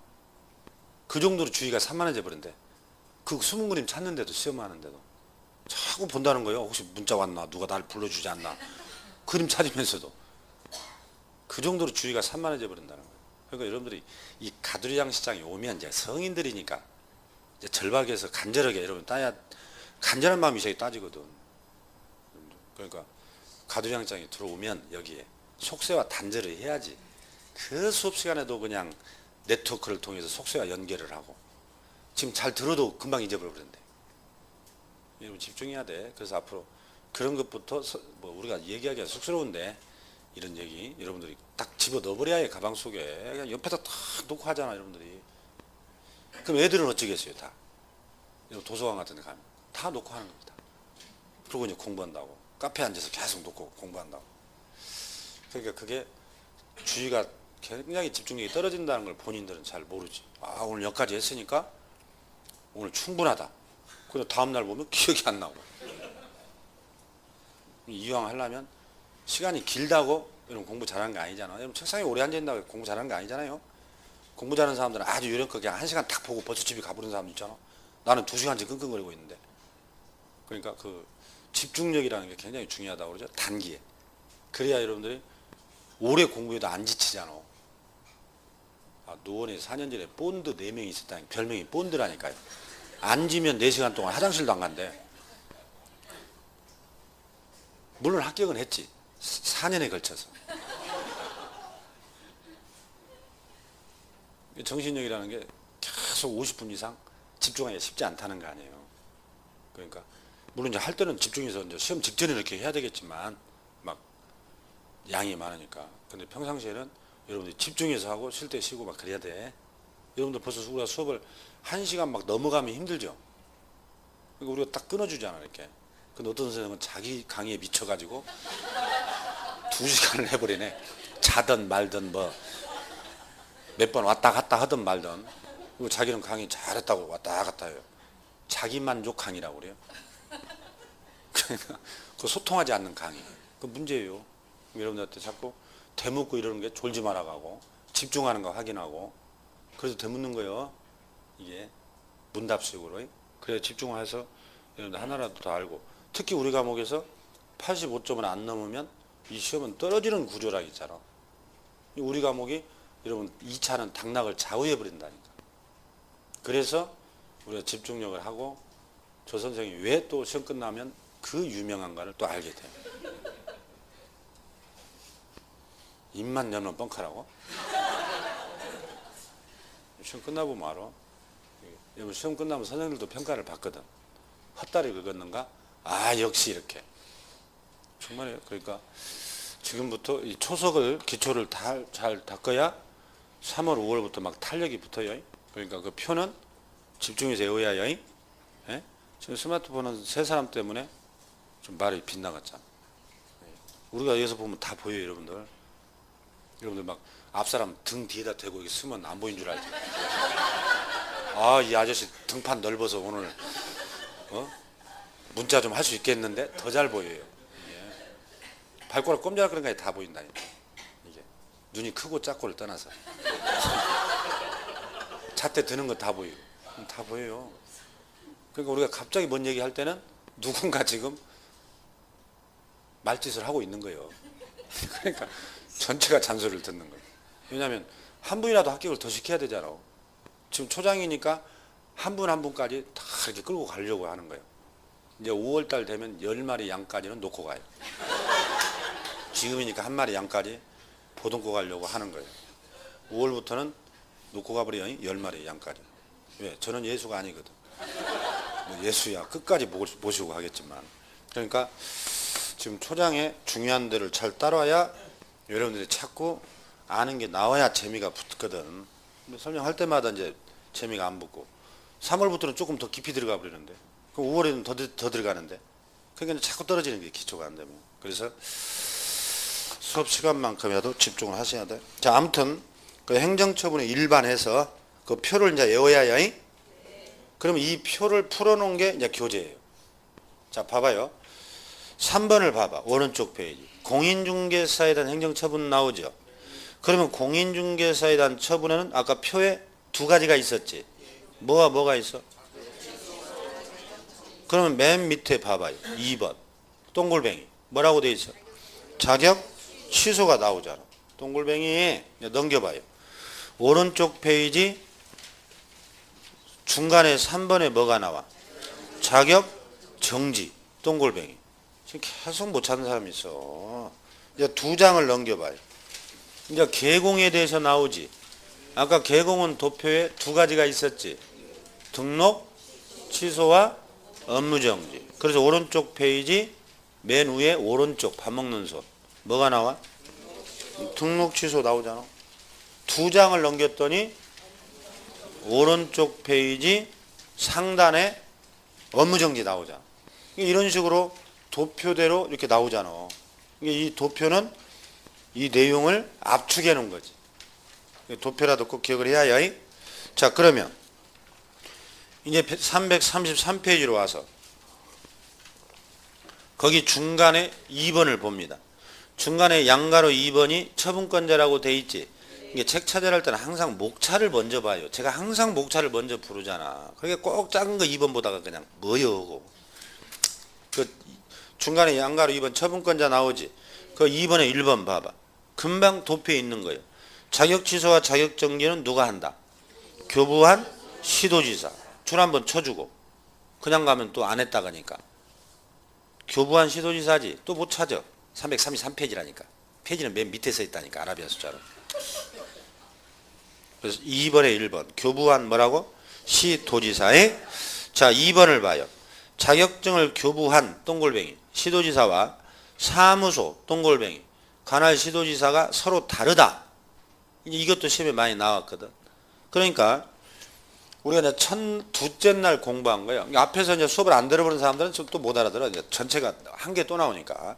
그 정도로 주의가 산만해져 버린대. 그 숨은 그림 찾는데도 시험하는데도 자꾸 본다는 거예요. 혹시 문자 왔나, 누가 날 불러주지 않나, 그림 찾으면서도 그 정도로 주의가 산만해져 버린다는 거예요. 그러니까 여러분들이 이 가두리장 시장에 오면 이제 성인들이니까 이제 절박해서 간절하게 여러분 따야 간절한 마음이 저기 따지거든. 그러니까 가두리장 시장에 들어오면 여기에 속세와 단절을 해야지. 그 수업 시간에도 그냥 네트워크를 통해서 속세와 연결을 하고 지금 잘 들어도 금방 잊어버리는데 여러분 집중해야 돼. 그래서 앞으로 그런 것부터 뭐 우리가 얘기하기가 쑥스러운데 이런 얘기 여러분들이 딱 집어 넣어버려야 해. 가방 속에 그냥 옆에다 탁 놓고 하잖아 여러분들이. 그럼 애들은 어쩌겠어요. 다 도서관 같은 데 가면 다 놓고 하는 겁니다. 그리고 이제 공부한다고 카페에 앉아서 계속 놓고 공부한다고. 그러니까 그게 주의가 굉장히 집중력이 떨어진다는 걸 본인들은 잘 모르지. 아 오늘 여기까지 했으니까 오늘 충분하다. 그리고 다음날 보면 기억이 안 나고. 이왕 하려면 시간이 길다고 여러분 공부 잘하는 게 아니잖아. 여러분 책상에 오래 앉아있다고 공부 잘하는 게 아니잖아요. 공부 잘하는 사람들은 아주 요령껏 그냥 1시간 딱 보고 벌써 집에 가버리는 사람도 있잖아. 나는 2시간째 끙끙거리고 있는데. 그러니까 그 집중력이라는 게 굉장히 중요하다고 그러죠. 단기에. 그래야 여러분들이 오래 공부해도 안 지치잖아. 아, 노원에 4년 전에 본드 4명이 있었다니 별명이 본드라니까요. 앉으면 4시간 동안 화장실도 안 간대. 물론 합격은 했지. 4년에 걸쳐서. 정신력이라는 게 계속 50분 이상 집중하기가 쉽지 않다는 거 아니에요. 그러니까 물론 이제 할 때는 집중해서 이제 시험 직전에 이렇게 해야 되겠지만 막 양이 많으니까. 근데 평상시에는 여러분들이 집중해서 하고 쉴 때 쉬고 막 그래야 돼. 여러분들 벌써 우리가 수업을 1시간 막 넘어가면 힘들죠. 그러니까 우리가 딱 끊어주잖아 이렇게. 근데 어떤 선생님은 자기 강의에 미쳐가지고 2시간을 해버리네. 자든 말든 뭐 몇 번 왔다 갔다 하든 말든. 그리고 자기는 강의 잘했다고 왔다 갔다 해요. 자기만족 강의라고 그래요. 그러니까 그 소통하지 않는 강의. 그 문제예요. 여러분들한테 자꾸 되묻고 이러는 게 졸지 말아가고 집중하는 거 확인하고 그래서 되묻는 거예요. 이게 문답식으로. 그래야 집중을 해서 여러분들 하나라도 더 알고. 특히 우리 과목에서 85점을 안 넘으면 이 시험은 떨어지는 구조라 있잖아. 우리 과목이 여러분 2차는 당락을 좌우해 버린다니까. 그래서 우리가 집중력을 하고 저 선생님이 왜 또 시험 끝나면 그 유명한가를 또 알게 돼요. 입만 열면 뻥카라고? 시험 끝나보면 알아. 여러분 시험 끝나면 선생님들도 평가를 받거든. 헛다리 긁었는가? 아 역시 이렇게. 정말이에요. 그러니까 지금부터 이 초석을 기초를 잘 닦아야 3월 5월부터 막 탄력이 붙어요. 그러니까 그 표는 집중해서 외워야 요. 예? 지금 스마트폰은 세 사람 때문에 좀 말이 빗나갔잖아. 우리가 여기서 보면 다 보여요 여러분들. 여러분들 막 앞사람 등 뒤에다 대고 이렇게 쓰면 안 보인 줄 알지. 아 이 아저씨 등판 넓어서 오늘 문자 좀 할 수 있겠는데 더 잘 보여요. 예. 발가락 꼼지락 그런 게 다 보인다니까. 이게 눈이 크고 작고를 떠나서 잣대 드는 거 다 보이고 다 보여요. 그러니까 우리가 갑자기 뭔 얘기 할 때는 누군가 지금 말짓을 하고 있는 거예요. 그러니까 전체가 잔소리를 듣는 거예요. 왜냐하면 한 분이라도 합격을 더 시켜야 되잖아. 지금 초장이니까 한 분 한 분까지 다 이렇게 끌고 가려고 하는 거예요. 이제 5월달 되면 10마리 양까지는 놓고 가요. 지금이니까 한 마리 양까지 보듬고 가려고 하는 거예요. 5월부터는 놓고 가버려요. 10마리 양까지. 왜? 저는 예수가 아니거든. 뭐 예수야 끝까지 모시고 가겠지만. 그러니까 지금 초장에 중요한 데를 잘 따라와야 여러분들이 찾고 아는 게 나와야 재미가 붙거든. 설명할 때마다 이제 재미가 안 붙고 3월부터는 조금 더 깊이 들어가 버리는데 그럼 5월에는 더 들어가는데 그러니까 자꾸 떨어지는 게 기초가 안 되면. 그래서 수업 시간만큼이라도 집중을 하셔야 돼. 자 아무튼 그 행정처분에 일반해서 그 표를 이제 외워야 해. 그러면 이 표를 풀어놓은 게 이제 교재예요. 자 봐봐요. 3번을 봐봐. 오른쪽 페이지. 공인중개사에 대한 행정처분 나오죠. 그러면 공인중개사에 대한 처분에는 아까 표에 두 가지가 있었지. 뭐가 있어? 그러면 맨 밑에 봐봐요. 2번 동글뱅이 뭐라고 돼 있어? 자격 취소가 나오잖아. 동글뱅이 넘겨봐요. 오른쪽 페이지 중간에 3번에 뭐가 나와? 자격 정지 동글뱅이. 지금 계속 못 찾는 사람이 있어. 이제 두 장을 넘겨봐요. 이제 개공에 대해서 나오지. 아까 개공은 도표에 두 가지가 있었지. 등록, 취소와 업무정지. 그래서 오른쪽 페이지 맨 위에 오른쪽 밥 먹는 손. 뭐가 나와? 등록, 취소 나오잖아. 두 장을 넘겼더니 오른쪽 페이지 상단에 업무정지 나오잖아. 이런 식으로 도표대로 이렇게 나오잖아. 이 도표는 이 내용을 압축해 놓은 거지. 도표라도 꼭 기억을 해야 해. 자, 그러면 이제 333페이지로 와서 거기 중간에 2번을 봅니다. 중간에 양가로 2번이 처분권자라고 돼 있지. 이게 책 찾아낼 때는 항상 목차를 먼저 봐요. 제가 항상 목차를 먼저 부르잖아. 그러니까 꼭 작은 거 2번 보다가 그냥 뭐여 하고. 그 중간에 양가로 2번 처분권자 나오지. 그 2번에 1번 봐봐. 금방 도표에 있는 거예요. 자격 취소와 자격 정지는 누가 한다? 교부한 시도지사. 줄 한번 쳐주고 그냥 가면 또 안 했다가니까. 교부한 시도지사지. 또 못 찾아. 333페이지라니까. 페이지는 맨 밑에 써 있다니까. 아라비아 숫자로. 그래서 2번에 1번. 교부한 뭐라고? 시도지사에. 자, 2번을 봐요. 자격증을 교부한 동글뱅이 시도지사와 사무소 동글뱅이 관할 시도지사가 서로 다르다. 이것도 시험에 많이 나왔거든. 그러니까 우리가 이제 두째 날 공부한 거예요. 앞에서 이제 수업을 안 들어보는 사람들은 또 못 알아들어. 이제 전체가 한 개 또 나오니까.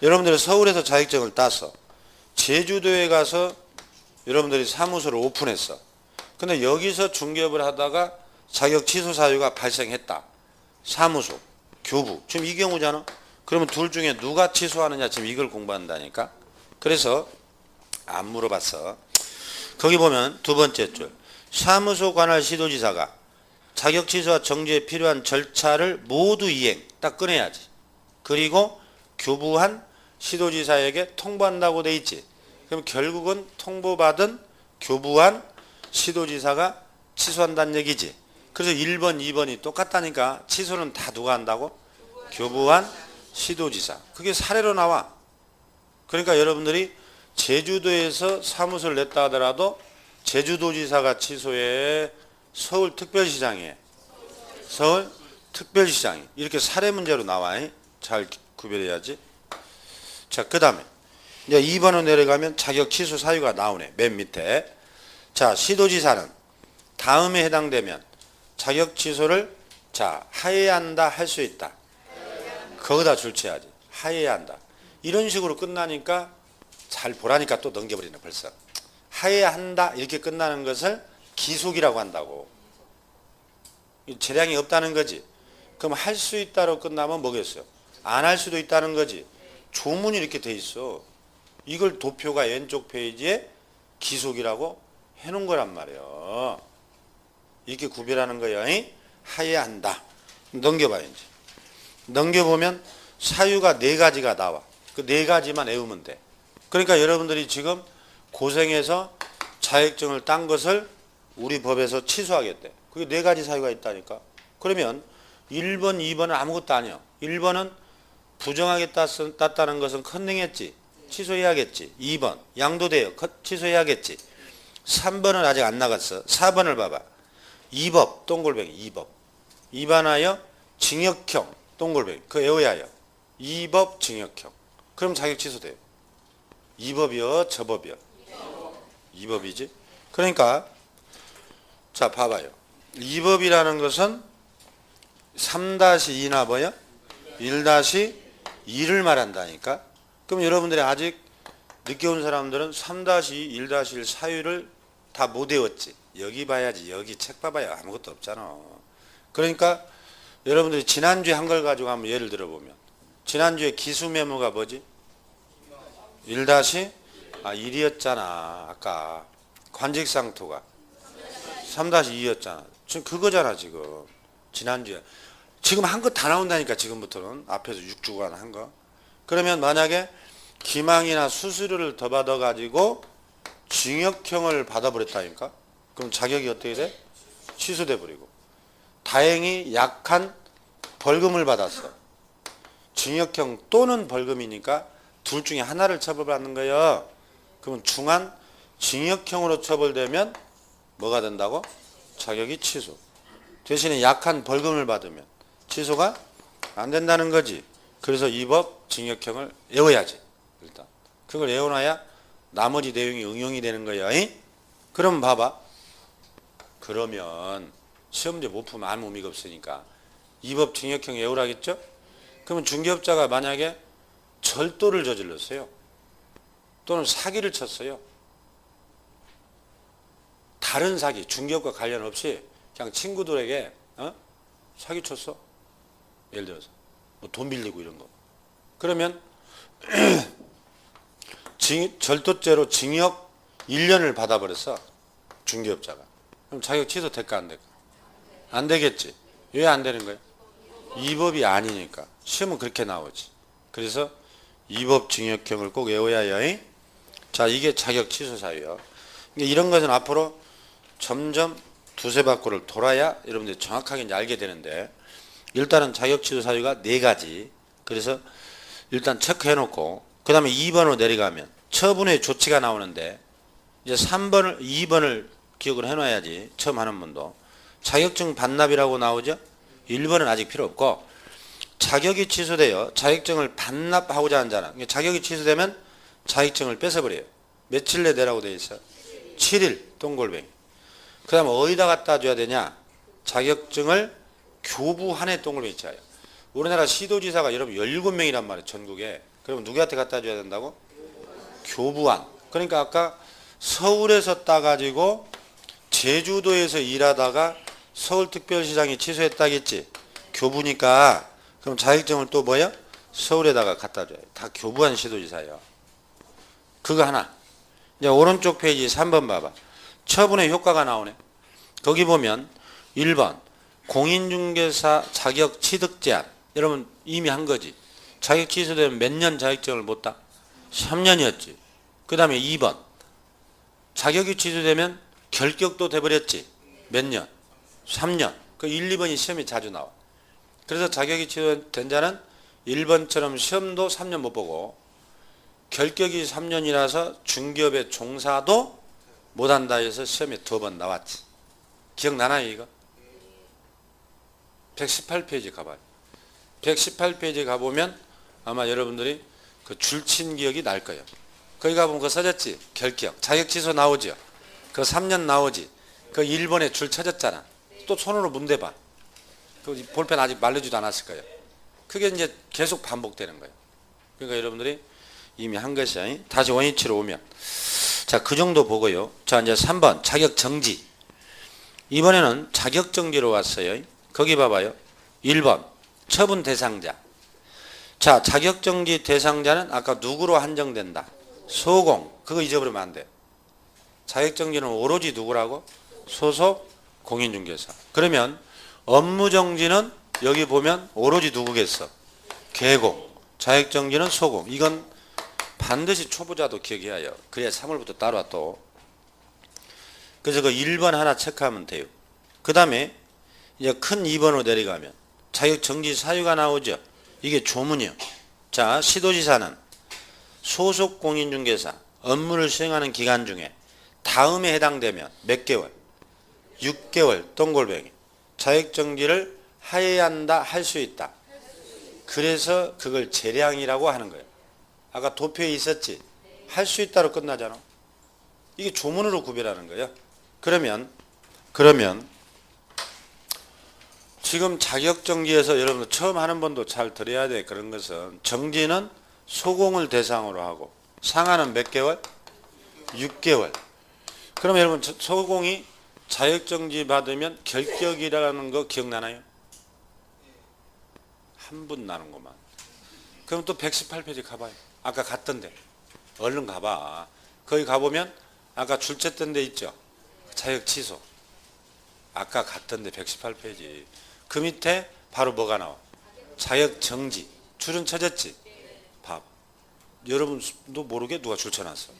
여러분들이 서울에서 자격증을 따서 제주도에 가서 여러분들이 사무소를 오픈했어. 근데 여기서 중개업을 하다가 자격 취소 사유가 발생했다. 사무소, 교부. 지금 이 경우잖아. 그러면 둘 중에 누가 취소하느냐 지금 이걸 공부한다니까. 그래서 안 물어봤어. 거기 보면 두 번째 줄. 사무소 관할 시도지사가 자격 취소와 정지에 필요한 절차를 모두 이행. 딱 꺼내야지. 그리고 교부한 시도지사에게 통보한다고 돼 있지. 그럼 결국은 통보받은 교부한 시도지사가 취소한다는 얘기지. 그래서 1번, 2번이 똑같다니까. 취소는 다 누가 한다고? 교부한 시도지사. 그게 사례로 나와. 그러니까 여러분들이 제주도에서 사무소를 냈다 하더라도 제주도지사가 취소해. 서울특별시장에. 서울특별시장에. 이렇게 사례 문제로 나와. 잘 구별해야지. 자, 그 다음에 이제 2번으로 내려가면 자격 취소 사유가 나오네. 맨 밑에. 자, 시도지사는 다음에 해당되면 자격 취소를 자 하해야 한다 할 수 있다. 거기다 줄쳐야지. 하해야 한다. 이런 식으로 끝나니까 잘 보라니까 또 넘겨버리네 벌써. 하해야 한다 이렇게 끝나는 것을 기속이라고 한다고. 재량이 없다는 거지. 그럼 할 수 있다로 끝나면 뭐겠어요? 안 할 수도 있다는 거지. 조문이 이렇게 돼 있어. 이걸 도표가 왼쪽 페이지에 기속이라고 해놓은 거란 말이에요. 이렇게 구별하는 거예요. 하해야 한다. 넘겨봐요. 이제. 넘겨보면 사유가 4가지가 나와. 그 4가지만 외우면 돼. 그러니까 여러분들이 지금 고생해서 자격증을 딴 것을 우리 법에서 취소하겠대. 그게 4가지 사유가 있다니까. 그러면 1번, 2번은 아무것도 아니야. 1번은 부정하게 땄다는 것은 컨닝했지. 취소해야겠지. 2번 양도돼요. 취소해야겠지. 3번은 아직 안 나갔어. 4번을 봐봐. 2법 동글뱅이 2법. 위반하여 징역형 동글뱅이. 그거 외워야 해요. 2법 징역형. 그럼 자격 취소돼요. 2법이요? 저 법이요? 2법이지. 그러니까 자 봐봐요. 2법이라는 것은 3-2나 뭐야? 1-2를 말한다니까. 그럼 여러분들이 아직 늦게 온 사람들은 3-2, 1-1 사유를 다 못 외웠지. 여기 봐야지. 여기 책 봐봐야 아무것도 없잖아. 그러니까 여러분들이 지난주에 한 걸 가지고 한번 예를 들어보면 지난주에 기수 메모가 뭐지? 1-1이었잖아. 아까 관직상토가 3-2였잖아. 지금 그거잖아 지금. 지난주에. 지금 한 거 다 나온다니까 지금부터는. 앞에서 6주간 한 거. 그러면 만약에 기망이나 수수료를 더 받아가지고 징역형을 받아버렸다니까? 그럼 자격이 어떻게 돼? 취소돼 버리고. 다행히 약한 벌금을 받았어. 징역형 또는 벌금이니까 둘 중에 하나를 처벌받는 거예요. 그러면 중한 징역형으로 처벌되면 뭐가 된다고? 자격이 취소. 대신에 약한 벌금을 받으면 취소가 안 된다는 거지. 그래서 이 법 징역형을 외워야지. 일단 그걸 외워놔야 나머지 내용이 응용이 되는 거야. 그럼 봐봐. 그러면 시험제 못 풀면 아무 의미가 없으니까 이 법 징역형 외우라겠죠? 그러면 중개업자가 만약에 절도를 저질렀어요. 또는 사기를 쳤어요. 다른 사기, 중개업과 관련 없이 그냥 친구들에게 사기 쳤어. 예를 들어서 뭐 돈 빌리고 이런 거. 그러면 절도죄로 징역 1년을 받아버렸어. 중개업자가. 그럼 자격 취소 될까 안 될까? 안 되겠지. 왜 안 되는 거야? 이 법이 아니니까. 시험은 그렇게 나오지. 그래서 이 법 징역형을 꼭 외워야 해요. 자, 이게 자격 취소 사유요. 이런 것은 앞으로 점점 두세 바퀴를 돌아야 여러분들이 정확하게 이제 알게 되는데, 일단은 자격 취소 사유가 4가지. 그래서 일단 체크해 놓고, 그 다음에 2번으로 내려가면 처분의 조치가 나오는데, 이제 3번을, 2번을 기억을 해 놔야지. 처음 하는 분도. 자격증 반납이라고 나오죠? 1번은 아직 필요 없고, 자격이 취소돼요. 자격증을 반납하고자 한 자는. 자격이 취소되면 자격증을 뺏어버려요. 며칠 내 내라고 되어 있어요? 7일, 똥골뱅이. 그 다음에 어디다 갖다 줘야 되냐? 자격증을 교부한에 똥골뱅이 쳐요. 우리나라 시도지사가 여러분 17명이란 말이에요. 전국에. 그러면 누구한테 갖다 줘야 된다고? 교부한. 그러니까 아까 서울에서 따가지고 제주도에서 일하다가 서울특별시장이 취소했다겠지. 교부니까 그럼 자격증을 또 뭐야? 서울에다가 갖다 줘요. 다 교부한 시도지사예요. 그거 하나. 이제 오른쪽 페이지 3번 봐봐. 처분의 효과가 나오네. 거기 보면 1번 공인중개사 자격 취득 제한. 여러분 이미 한 거지. 자격 취소되면 몇 년 자격증을 못 따? 3년이었지. 그 다음에 2번 자격이 취소되면 결격도 돼버렸지. 몇 년? 3년. 그 1, 2번이 시험에 자주 나와. 그래서 자격이 취소된 자는 1번처럼 시험도 3년 못 보고 결격이 3년이라서 중개업의 종사도 못한다 해서 시험에 2번 나왔지. 기억나나요 이거? 118페이지 가봐요. 118페이지 가보면 아마 여러분들이 그 줄친 기억이 날 거예요. 거기 가보면 그거 써졌지? 결격. 자격 취소 나오죠? 그 3년 나오지? 그 1번에 줄 쳐졌잖아. 또 손으로 문대봐. 그 볼펜 아직 말르지도 않았을 거예요. 그게 이제 계속 반복되는 거예요. 그러니까 여러분들이 이미 한 것이야. 다시 원위치로 오면. 자, 그 정도 보고요. 자, 이제 3번 자격 정지. 이번에는 자격 정지로 왔어요. 거기 봐봐요. 1번 처분 대상자. 자, 자격 정지 대상자는 아까 누구로 한정된다? 소공. 그거 잊어버리면 안 돼. 자격 정지는 오로지 누구라고? 소속 공인중개사. 그러면 업무 정지는 여기 보면 오로지 누구겠어? 계공. 자격 정지는 소공. 이건 반드시 초보자도 기억해야 해요. 그래야 3월부터 따라와 또. 그래서 그 1번 하나 체크하면 돼요. 그 다음에 이제 큰 2번으로 내려가면 자격 정지 사유가 나오죠. 이게 조문이요. 자, 시도지사는 소속 공인중개사 업무를 수행하는 기간 중에 다음에 해당되면 몇 개월? 6개월 똥골뱅이. 자격정지를 하여야 한다, 할 수 있다. 그래서 그걸 재량이라고 하는 거예요. 아까 도표에 있었지? 할 수 있다로 끝나잖아. 이게 조문으로 구별하는 거예요. 그러면 지금 자격정지에서 여러분들 처음 하는 분도 잘 들어야 돼. 그런 것은 정지는 소공을 대상으로 하고 상하는 몇 개월? 6개월. 그럼 여러분 소공이 자격정지 받으면 결격이라는 거 기억나나요? 한 분 나는구만. 그럼 또 118페이지 가봐요. 아까 갔던데. 얼른 가봐. 거기 가보면 아까 줄쳤던 데 있죠? 자격 취소. 아까 갔던데 118페이지. 그 밑에 바로 뭐가 나와? 자격 정지. 줄은 쳐졌지? 봐. 여러분도 모르게 누가 줄 쳐놨어.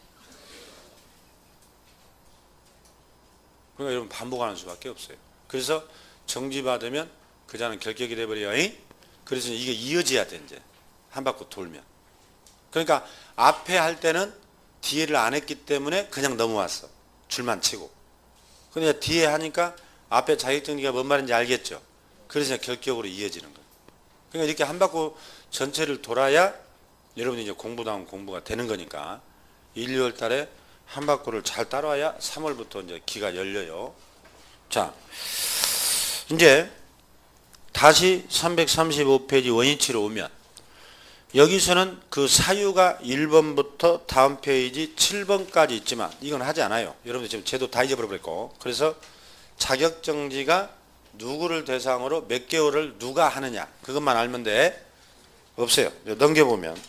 그러니까 여러분 반복하는 수밖에 없어요. 그래서 정지받으면 그 자는 결격이 돼버려요. 그래서 이게 이어져야 돼. 이제 한 바퀴 돌면. 그러니까 앞에 할 때는 뒤에를 안 했기 때문에 그냥 넘어왔어. 줄만 치고. 근데 뒤에 하니까 앞에 자격정지가 뭔 말인지 알겠죠. 그래서 결격으로 이어지는 거예요. 그러니까 이렇게 한 바퀴 전체를 돌아야 여러분이 이제 공부도 하면 공부가 되는 거니까 1, 2월 달에 한 바퀴를 잘 따라와야 3월부터 이제 기가 열려요. 자, 이제 다시 335페이지 원위치로 오면 여기서는 그 사유가 1번부터 다음 페이지 7번까지 있지만 이건 하지 않아요. 여러분들 지금 제도 다 잊어버렸고. 그래서 자격정지가 누구를 대상으로 몇 개월을 누가 하느냐 그것만 알면 돼. 없어요. 넘겨보면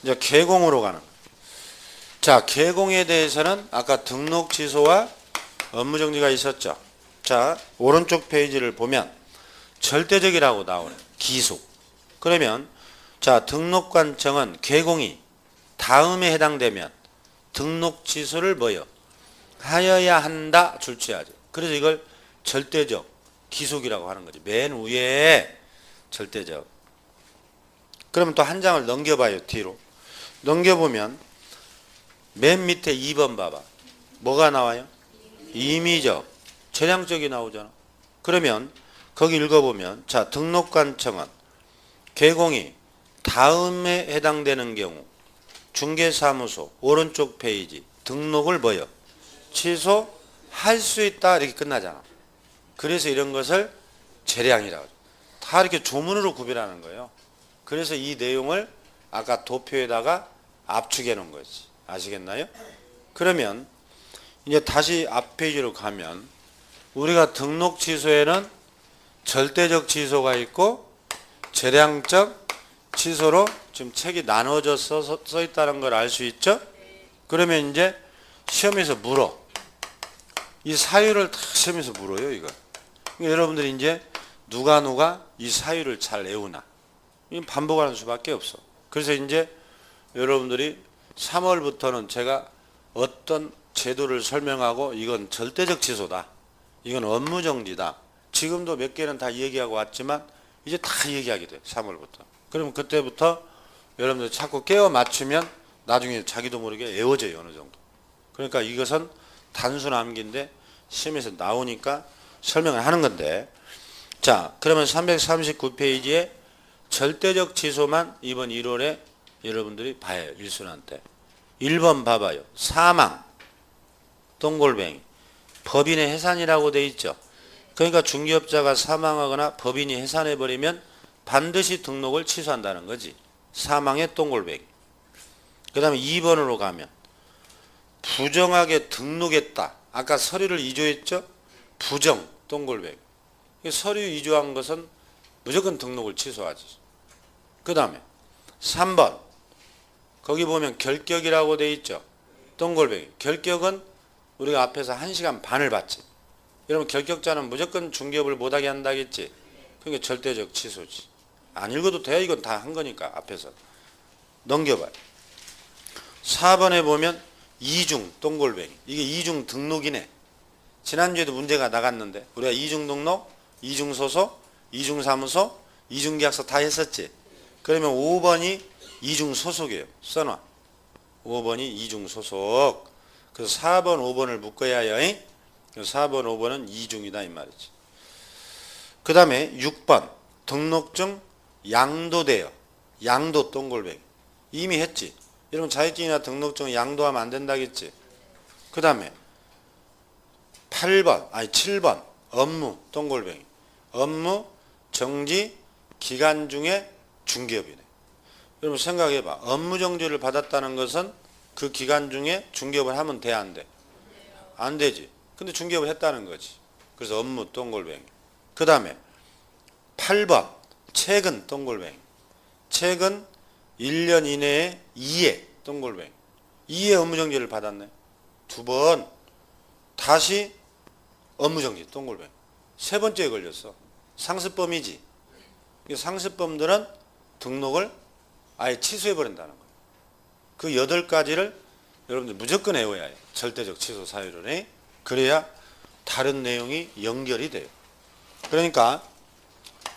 이제 개공으로 가는. 자, 개공에 대해서는 아까 등록 취소와 업무정지가 있었죠. 자, 오른쪽 페이지를 보면 절대적이라고 나오네. 기속. 그러면 자, 등록관청은 개공이 다음에 해당되면 등록 취소를 뭐요? 하여야 한다 줄취하죠. 그래서 이걸 절대적 기속이라고 하는 거지. 맨 위에 절대적. 그러면 또 한 장을 넘겨봐요. 뒤로. 넘겨보면 맨 밑에 2번 봐봐. 뭐가 나와요? 임의적, 재량적이 나오잖아. 그러면 거기 읽어보면 자, 등록관청은 개공이 다음에 해당되는 경우 중개사무소 오른쪽 페이지 등록을 뭐요? 취소할 수 있다 이렇게 끝나잖아. 그래서 이런 것을 재량이라고 하죠. 다 이렇게 조문으로 구별하는 거예요. 그래서 이 내용을 아까 도표에다가 압축해 놓은 거지. 아시겠나요? 그러면 이제 다시 앞 페이지로 가면 우리가 등록 취소에는 절대적 취소가 있고 재량적 취소로 지금 책이 나눠져서 써 있다는 걸 알 수 있죠? 그러면 이제 시험에서 물어. 이 사유를 다 시험에서 물어요, 이거. 그러니까 여러분들이 이제 누가 이 사유를 잘 외우나. 반복하는 수밖에 없어. 그래서 이제 여러분들이 3월부터는 제가 어떤 제도를 설명하고 이건 절대적 취소다. 이건 업무정지다. 지금도 몇 개는 다 얘기하고 왔지만 이제 다 얘기하게 돼. 3월부터. 그러면 그때부터 여러분들 자꾸 깨워 맞추면 나중에 자기도 모르게 외워져요. 어느 정도. 그러니까 이것은 단순 암기인데 시험에서 나오니까 설명을 하는 건데 자, 그러면 339페이지에 절대적 취소만 이번 1월에 여러분들이 봐요. 1순환 때. 1번 봐봐요. 사망, 동골뱅이. 법인의 해산이라고 돼 있죠. 그러니까 중개업자가 사망하거나 법인이 해산해버리면 반드시 등록을 취소한다는 거지. 사망의 동골뱅이. 그 다음에 2번으로 가면 부정하게 등록했다. 아까 서류를 위조했죠? 부정, 동골뱅이. 서류 위조한 것은 무조건 등록을 취소하지. 그 다음에 3번 거기 보면 결격이라고 돼 있죠. 동골뱅이. 결격은 우리가 앞에서 1시간 반을 봤지. 여러분 결격자는 무조건 중개업을 못하게 한다겠지. 그러니까 절대적 취소지. 안 읽어도 돼. 이건 다 한 거니까 앞에서. 넘겨봐요. 4번에 보면 이중 동골뱅이. 이게 이중 등록이네. 지난주에도 문제가 나갔는데 우리가 이중 등록, 이중 소속, 이중 사무소, 이중 계약서 다 했었지. 그러면 5번이 이중 소속이에요. 써놔. 5번이 이중 소속. 그래서 4번, 5번을 묶어야 해요. 4번, 5번은 이중이다 이 말이지. 그 다음에 6번 등록증 양도돼요. 양도 동골뱅이. 이미 했지. 여러분 자격증이나 등록증 양도하면 안 된다겠지. 그 다음에 7번 업무 동골뱅이. 업무 정지 기간 중에 중개업이네. 여러분 생각해봐. 업무 정지를 받았다는 것은 그 기간 중에 중개업을 하면 돼 안 돼? 안 되지. 근데 중개업을 했다는 거지. 그래서 업무 동골뱅이. 그 다음에 8번 최근 동골뱅이. 최근 1년 이내에 2회 동골뱅이. 2회 업무정지를 받았네. 2번 다시 업무정지 동골뱅이. 세 번째에 걸렸어. 상습범이지. 상습범들은 등록을 아예 취소해버린다는 거예요. 그 8가지를 여러분들 무조건 외워야 해요. 절대적 취소 사유를 해. 그래야 다른 내용이 연결이 돼요. 그러니까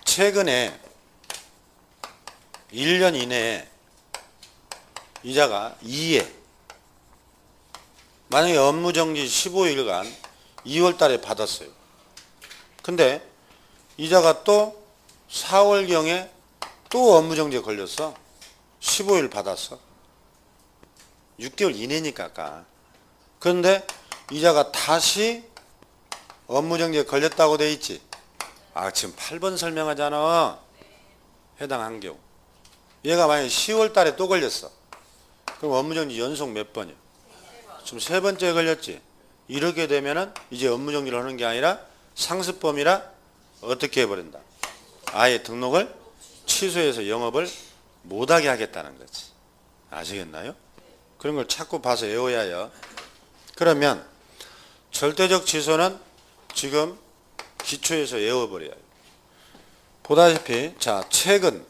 최근에 1년 이내에 이자가 2회 만약에 업무정지 15일간 2월 달에 받았어요. 근데 이자가 또 4월경에 또 업무정지에 걸렸어. 15일 받았어. 6개월 이내니까 아까. 그런데 이자가 다시 업무정지에 걸렸다고 돼 있지. 아, 지금 8번 설명하잖아. 해당한 경우. 얘가 만약에 10월 달에 또 걸렸어. 그럼 업무정지 연속 몇 번이야? 지금 3번째 걸렸지. 이렇게 되면은 이제 업무정지를 하는 게 아니라 상습범이라 어떻게 해버린다. 아예 등록을 취소해서 영업을 못하게 하겠다는 거지. 아시겠나요? 그런 걸 자꾸 봐서 외워야 해요. 그러면 절대적 취소는 지금 기초에서 외워버려요. 보다시피 자 최근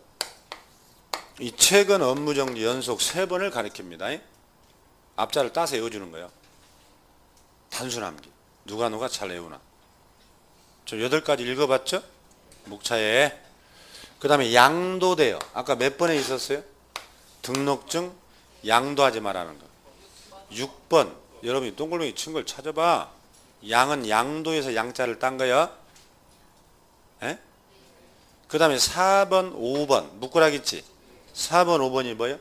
이 최근 업무정지 연속 3번을 가리킵니다. 앞자를 따서 외워주는 거예요. 단순함기. 누가 잘 외우나. 저 8가지 읽어봤죠? 목차에. 그 다음에 양도돼요. 아까 몇 번에 있었어요? 등록증 양도하지 말라는 거. 6번. 여러분이 동글뱅이 친 걸 찾아봐. 양은 양도에서 양자를 딴 거야. 그 다음에 4번, 5번. 묶으라 했지? 4번, 5번이 뭐예요?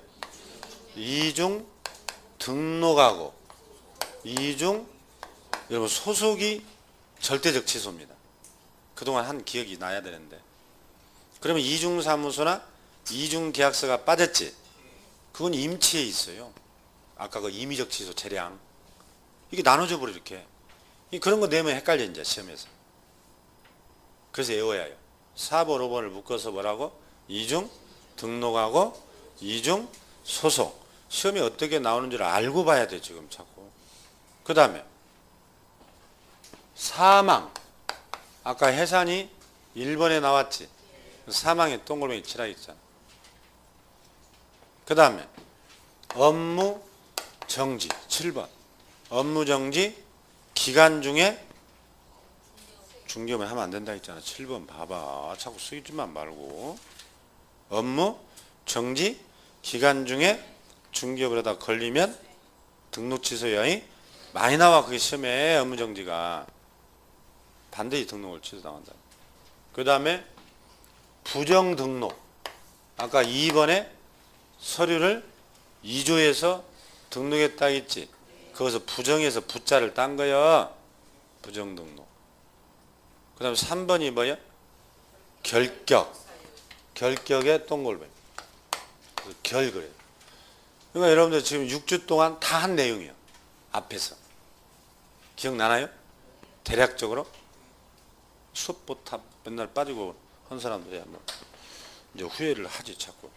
이중 등록하고 이중 여러분 소속이 절대적 취소입니다. 그동안 한 기억이 나야 되는데. 그러면 이중사무소나 이중계약서가 빠졌지? 그건 임치에 있어요. 아까 그 임의적 취소 재량. 이게 나눠져 버려 이렇게. 그런 거 내면 헷갈려 이제 시험에서. 그래서 외워야 해요. 4번, 5번을 묶어서 뭐라고? 이중 등록하고 이중 소속. 시험이 어떻게 나오는지를 알고 봐야 돼 지금 자꾸. 그 다음에 사망. 아까 해산이 1번에 나왔지. 사망에 동그라미 치라 있잖아. 그 다음에 업무 정지 7번. 업무 정지 기간 중에 중개업을 하면 안 된다 했잖아. 7번 봐봐. 자꾸 쓰지만 말고. 업무 정지 기간 중에 중개업을 하다 걸리면 등록 취소 여행이 많이 나와. 그게 시험에 업무 정지가. 반드시 등록을 취소당한다. 그 다음에 부정 등록. 아까 2번에 서류를 2조에서 등록했다 했지. 거기서 부정해서 부자를 딴 거야. 부정 등록. 그 다음에 3번이 뭐야? 결격. 결격의 동글뱅이. 결 그래요. 그러니까 여러분들 지금 6주 동안 다 한 내용이에요. 앞에서. 기억나나요? 대략적으로? 수업보다 맨날 빠지고 한 사람들이야 뭐 이제 후회를 하지 자꾸.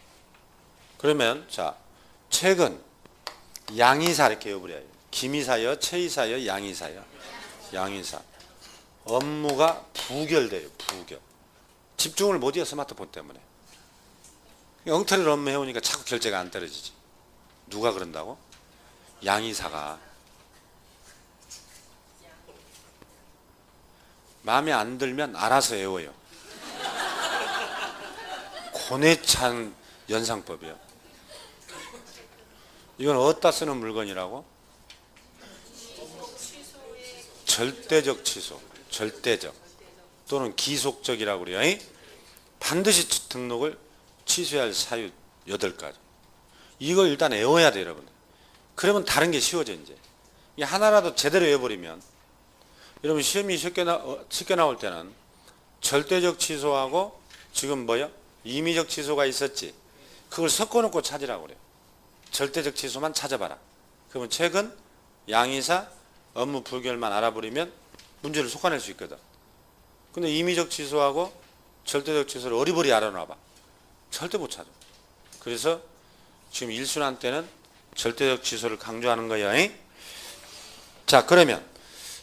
그러면 자 최근 양이사 이렇게 외워버려요. 김이사여, 최이사여, 양이사여. 양이사. 업무가 부결돼요. 부결. 집중을 못해요. 스마트폰 때문에. 엉터리로 업무 해오니까 자꾸 결제가 안 떨어지지. 누가 그런다고? 양이사가. 마음에 안 들면 알아서 외워요. 고뇌찬 연상법이요. 이건 어디다 쓰는 물건이라고? 절대적 취소. 절대적. 또는 기속적이라고 그래요. 반드시 등록을 취소해야 할 사유 8가지. 이걸 일단 외워야 돼요, 여러분. 그러면 다른 게 쉬워져, 이제. 이 하나라도 제대로 외워버리면, 여러분 시험이 쉽게 나올 때는 절대적 취소하고 지금 뭐요? 임의적 취소가 있었지. 그걸 섞어놓고 찾으라고 그래요. 절대적 취소만 찾아봐라. 그러면 최근 양이사 업무 불결만 알아버리면 문제를 속아낼 수 있거든. 근데 임의적 취소하고 절대적 취소를 어리버리 알아놔봐. 절대 못 찾아. 그래서 지금 1순환 때는 절대적 취소를 강조하는 거야. 자, 그러면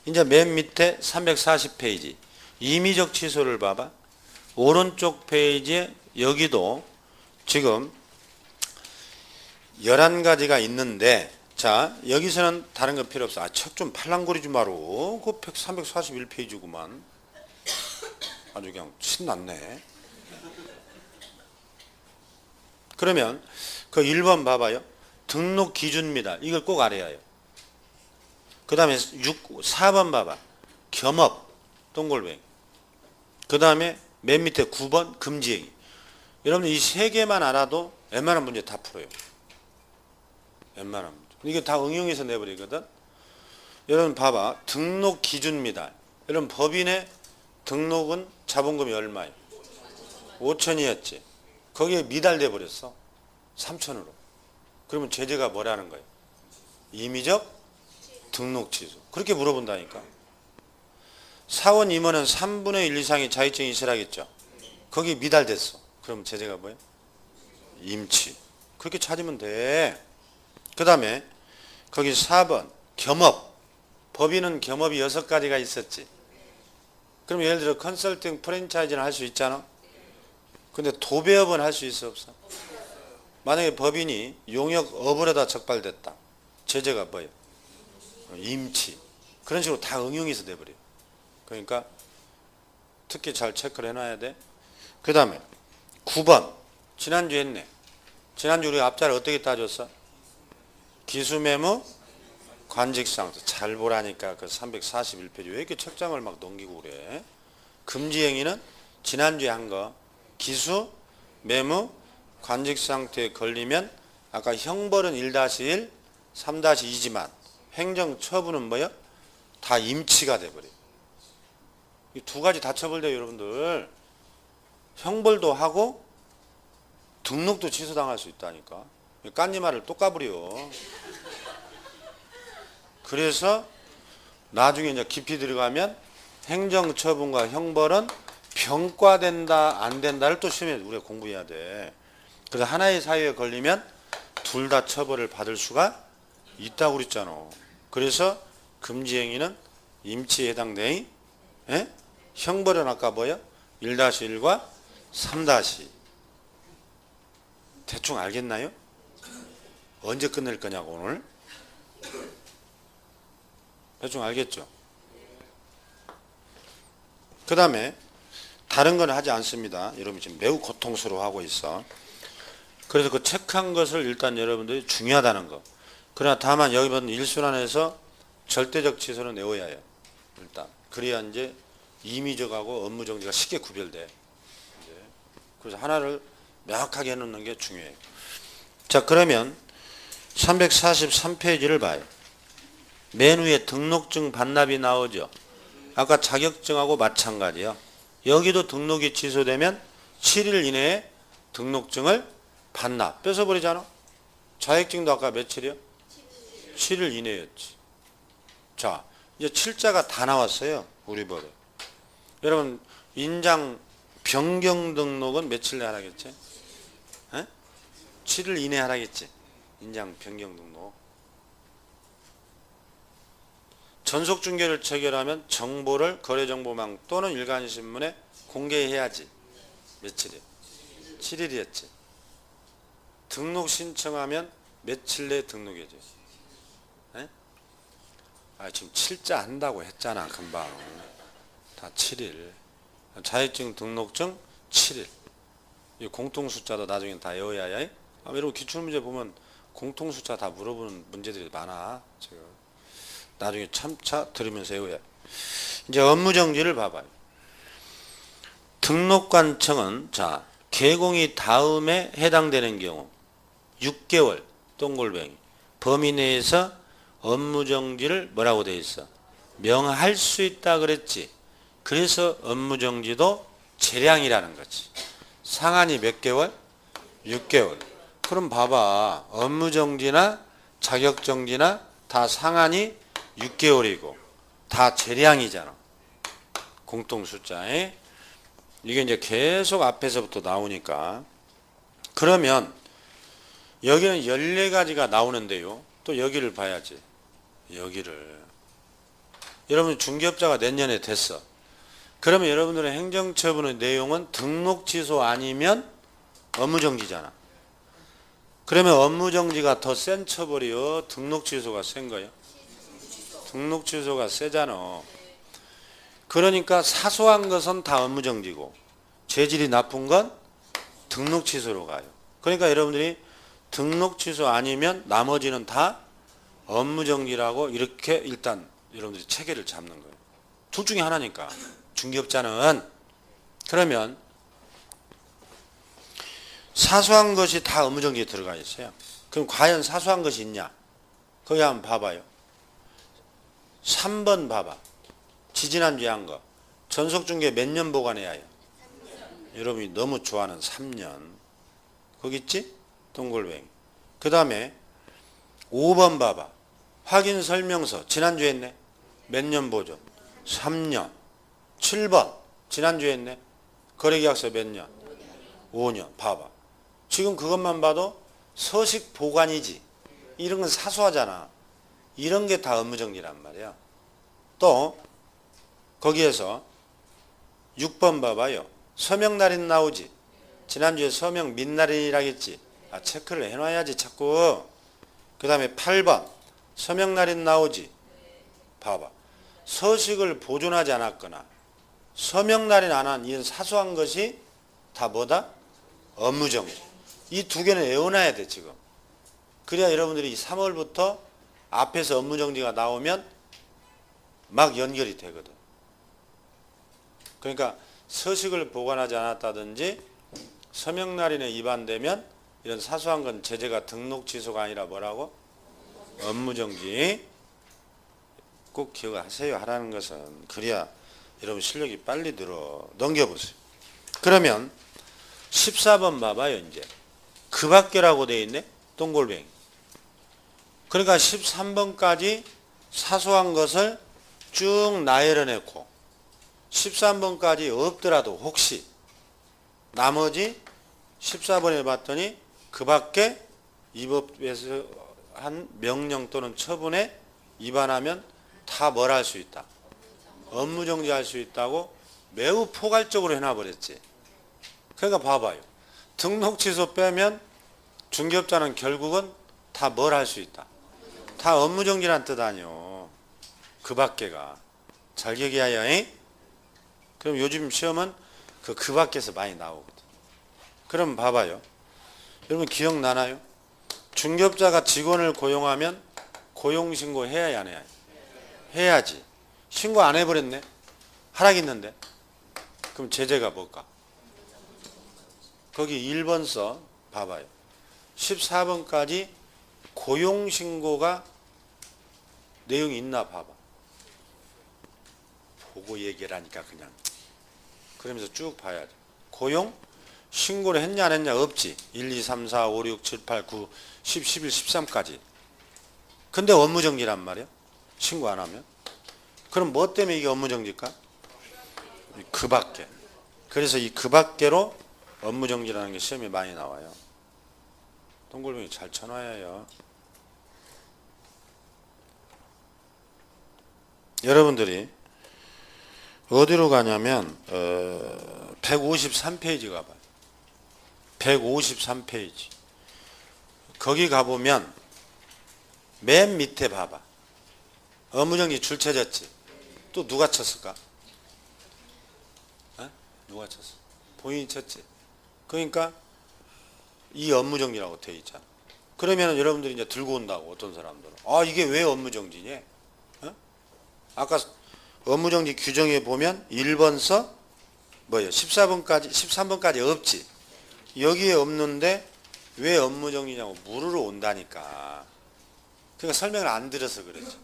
이제 맨 밑에 340페이지 임의적 취소를 봐봐. 오른쪽 페이지에 여기도 지금 11가지가 있는데, 자 여기서는 다른 거 필요 없어. 책 좀 팔랑거리지 마로. 그 341페이지구만. 아주 그냥 신났네. 그러면 그 1번 봐봐요. 등록 기준입니다. 이걸 꼭 알아야 해요. 그 다음에 4번 봐봐. 겸업, 동글뱅이. 그 다음에 맨 밑에 9번 금지행위. 여러분 이 세 개만 알아도 웬만한 문제 다 풀어요. 웬만한 문제. 이게 다 응용해서 내버리거든. 여러분 봐봐. 등록 기준입니다. 여러분 법인의 등록은 자본금이 얼마예요? 5천이었지. 거기에 미달돼 버렸어. 3천으로. 그러면 제재가 뭐라는 거예요? 임의적 등록 취소. 그렇게 물어본다니까. 사원 임원은 3분의 1 이상의 자격증이 있으라겠죠. 거기 미달됐어. 그럼 제재가 뭐예요? 임치. 그렇게 찾으면 돼. 그 다음에 거기 4번 겸업. 법인은 겸업이 6가지가 있었지. 그럼 예를 들어 컨설팅 프랜차이즈는 할 수 있잖아. 근데 도배업은 할 수 있어 없어? 만약에 법인이 용역업으로다 적발됐다. 제재가 뭐예요? 임치. 그런 식으로 다 응용해서 돼버려요. 그러니까 특히 잘 체크를 해놔야 돼. 그 다음에 9번 지난주 했네. 지난주 우리 앞자를 어떻게 따졌어? 기수매무 관직상태. 잘 보라니까. 그 341페이지 왜 이렇게 책장을 막 넘기고 그래. 금지행위는 지난주에 한 거 기수 매무 관직상태에 걸리면 아까 형벌은 1-1 3-2지만 행정처분은 뭐야? 다 임치가 돼버려요. 이 두 가지 다 처벌돼요 여러분들. 형벌도 하고 등록도 취소당할 수 있다니까. 깐지 말을 또 까부려. 그래서 나중에 이제 깊이 들어가면 행정처분과 형벌은 병과된다 안 된다를 또 시험에 우리가 공부해야 돼. 그래서 하나의 사유에 걸리면 둘 다 처벌을 받을 수가 있다고 그랬잖아. 그래서 금지행위는 임치에 해당되니 형벌은 아까 뭐야? 1-1과 3-2. 대충 알겠나요? 언제 끝낼 거냐고 오늘? 대충 알겠죠? 그 다음에 다른 건 하지 않습니다. 여러분 지금 매우 고통스러워하고 있어. 그래서 그 체크한 것을 일단 여러분들이 중요하다는 거. 그러나 다만 여기 보면 1순환에서 절대적 취소는 외워야 해요. 일단. 그래야 이제 임의적하고 업무정지가 쉽게 구별돼. 그래서 하나를 명확하게 해놓는 게 중요해요. 자, 그러면 343페이지를 봐요. 맨 위에 등록증 반납이 나오죠. 아까 자격증하고 마찬가지요. 여기도 등록이 취소되면 7일 이내에 등록증을 반납. 뺏어버리잖아. 자격증도 아까 며칠이요? 7일 이내였지. 자, 이제 7자가 다 나왔어요. 우리 법에. 여러분 인장 변경 등록은 며칠 내에 하라겠지? 7일 이내에 하라겠지? 인장 변경 등록. 전속중개를 체결하면 정보를 거래정보망 또는 일간신문에 공개해야지. 며칠이요? 7일이었지. 등록 신청하면 며칠 내에 등록해줘. 지금 7자 한다고 했잖아 금방. 다 7일. 자격증 등록증 7일. 이 공통숫자도 나중에 다 외워야 해. 여러분 기출문제 보면 공통숫자 다 물어보는 문제들이 많아. 제가 나중에 참차 들으면서 외워야 해. 이제 업무정지를 봐봐요. 등록관청은 자 개공이 다음에 해당되는 경우 6개월 동글뱅이 범위 내에서 업무정지를 뭐라고 되어 있어? 명할 수 있다 그랬지. 그래서 업무정지도 재량이라는 거지. 상한이 몇 개월? 6개월. 그럼 봐봐. 업무정지나 자격정지나 다 상한이 6개월이고 다 재량이잖아. 공통숫자에. 이게 이제 계속 앞에서부터 나오니까. 그러면 여기는 14가지가 나오는데요. 또 여기를 봐야지. 여기를. 여러분 중개업자가 내년에 됐어. 그러면 여러분들의 행정처분의 내용은 등록 취소 아니면 업무정지잖아. 그러면 업무정지가 더 센 처벌이요? 등록 취소가 센 거예요? 등록 취소가 세잖아. 그러니까 사소한 것은 다 업무정지고 재질이 나쁜 건 등록 취소로 가요. 그러니까 여러분들이 등록 취소 아니면 나머지는 다 업무정지라고 이렇게 일단 여러분들이 체계를 잡는 거예요. 둘 중에 하나니까. 중개업자는. 그러면 사소한 것이 다 업무정지에 들어가 있어요. 그럼 과연 사소한 것이 있냐? 거기 한번 봐봐요. 3번 봐봐. 지지난주에 한 거. 전속중개 몇 년 보관해야 해요? 여러분이 너무 좋아하는 3년. 거기 있지? 동글뱅이. 그 다음에 5번 봐봐. 확인 설명서. 지난주에 했네. 몇 년 보존? 3년. 7번. 지난주에 했네. 거래계약서 몇 년? 5년. 봐봐. 지금 그것만 봐도 서식 보관이지. 이런 건 사소하잖아. 이런 게 다 업무정지란 말이야. 또 거기에서 6번 봐봐요. 서명날인 나오지. 지난주에 서명 민날인이라겠지. 체크를 해놔야지 자꾸. 그 다음에 8번 서명날인 나오지. 봐봐. 서식을 보존하지 않았거나 서명날인 안 한 이런 사소한 것이 다 뭐다? 업무정지. 이 두 개는 외워놔야 돼 지금. 그래야 여러분들이 3월부터 앞에서 업무정지가 나오면 막 연결이 되거든. 그러니까 서식을 보관하지 않았다든지 서명날인에 위반되면 이런 사소한 건 제재가 등록 취소가 아니라 뭐라고? 업무정지. 꼭 기억하세요. 하라는 것은. 그래야 여러분 실력이 빨리 들어. 넘겨보세요. 그러면 14번 봐봐요. 이제 그 밖에라고 돼 있네. 동글뱅이. 그러니까 13번까지 사소한 것을 쭉 나열해놓고 13번까지 없더라도 혹시 나머지 14번에 봤더니 그 밖에 이 법에서 한 명령 또는 처분에 위반하면 다 뭘 할 수 있다. 업무정지할 수 있다고 매우 포괄적으로 해놔버렸지. 그러니까 봐봐요. 등록 취소 빼면 중개업자는 결국은 다 뭘 할 수 있다. 다 업무정지란 뜻 아니요. 그 밖에가. 잘 기억해야 해. 그럼 요즘 시험은 그 밖에서 많이 나오거든. 그럼 봐봐요. 여러분 기억나나요? 중개업자가 직원을 고용하면 고용신고 해야 안 해야? 해야지. 신고 안 해버렸네. 하락했는데. 그럼 제재가 뭘까? 거기 1번 써 봐봐요. 14번까지 고용신고가 내용이 있나 봐봐. 보고 얘기하라니까 그냥. 그러면서 쭉 봐야 돼. 고용 신고를 했냐 안 했냐 없지. 1, 2, 3, 4, 5, 6, 7, 8, 9, 10, 11, 13까지. 근데 업무정지란 말이야. 신고 안 하면. 그럼 뭐 때문에 이게 업무정지일까? 그 밖에. 그래서 이 그 밖에로 업무정지라는 게 시험에 많이 나와요. 동글뱅이 잘 쳐놔야 해요. 여러분들이 어디로 가냐면 153페이지 가봐요. 153페이지. 거기 가보면 맨 밑에 봐봐. 업무정지 줄 쳐졌지. 또 누가 쳤을까? 누가 쳤어? 본인이 쳤지. 그러니까 이 업무정지라고 되어 있잖아. 그러면 여러분들이 이제 들고 온다고 어떤 사람들은. 이게 왜 업무정지냐? 아까 업무정지 규정에 보면 1번 써 뭐예요? 14번까지 13번까지 없지. 여기에 없는데 왜 업무정지냐고 물으러 온다니까. 그러니까 설명을 안 들어서 그러지.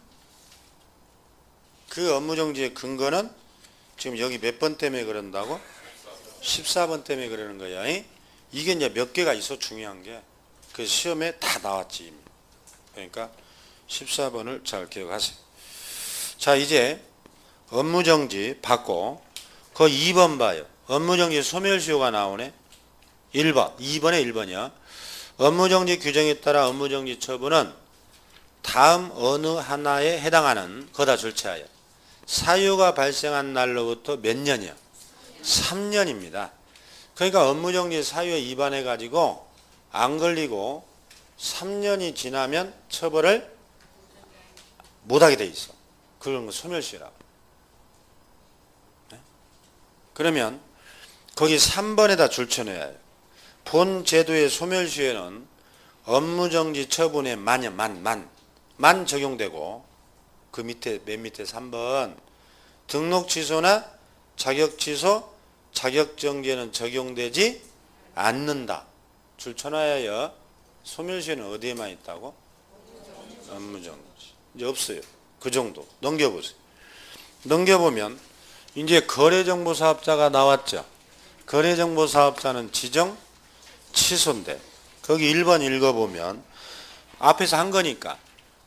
그 업무정지의 근거는 지금 여기 몇 번 때문에 그런다고? 14번 때문에 그러는 거야. 이게 이제 몇 개가 있어 중요한 게. 그 시험에 다 나왔지. 그러니까 14번을 잘 기억하세요. 자, 이제 업무정지 받고 그 2번 봐요. 업무정지 소멸시효가 나오네. 1번, 2번에 1번이야. 업무정지 규정에 따라 업무정지 처분은 다음 어느 하나에 해당하는 거다 줄체하여 사유가 발생한 날로부터 몇 년이야? 3년입니다. 그러니까 업무정지 사유에 위반해 가지고 안 걸리고 3년이 지나면 처벌을 못하게 돼 있어. 그런 거 소멸시효라고. 네? 그러면 거기 3번에다 줄쳐내야 해요. 본 제도의 소멸시효는 업무정지 처분의 만 만 적용되고 그 밑에 맨 밑에 3번 등록 취소나 자격 취소, 자격 정지에는 적용되지 않는다. 줄천하여 소멸시효는 어디에만 있다고? 업무정지. 이제 없어요. 그 정도. 넘겨보세요. 넘겨보면 이제 거래정보사업자가 나왔죠. 거래정보사업자는 지정 취소인데 거기 1번 읽어보면 앞에서 한 거니까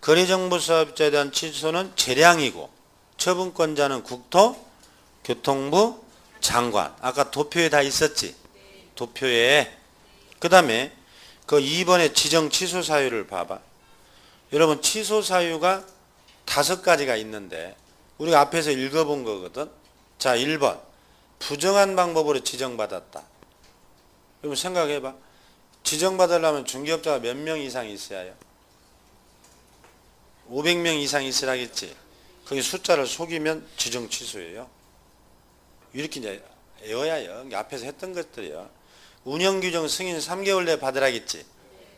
거래정보사업자에 대한 취소는 재량이고 처분권자는 국토교통부 장관. 아까 도표에 다 있었지? 도표에. 그 다음에 그 2번의 지정 취소 사유를 봐봐. 여러분 취소 사유가 5가지가 있는데 우리가 앞에서 읽어본 거거든. 자 1번 부정한 방법으로 지정받았다. 여러분 생각해봐. 지정받으려면 중개업자가 몇 명 이상 있어야 해요? 500명 이상 있으라겠지. 거기 숫자를 속이면 지정 취소예요. 이렇게 이제 외워야요. 앞에서 했던 것들이요. 운영규정 승인 3개월 내에 받으라겠지.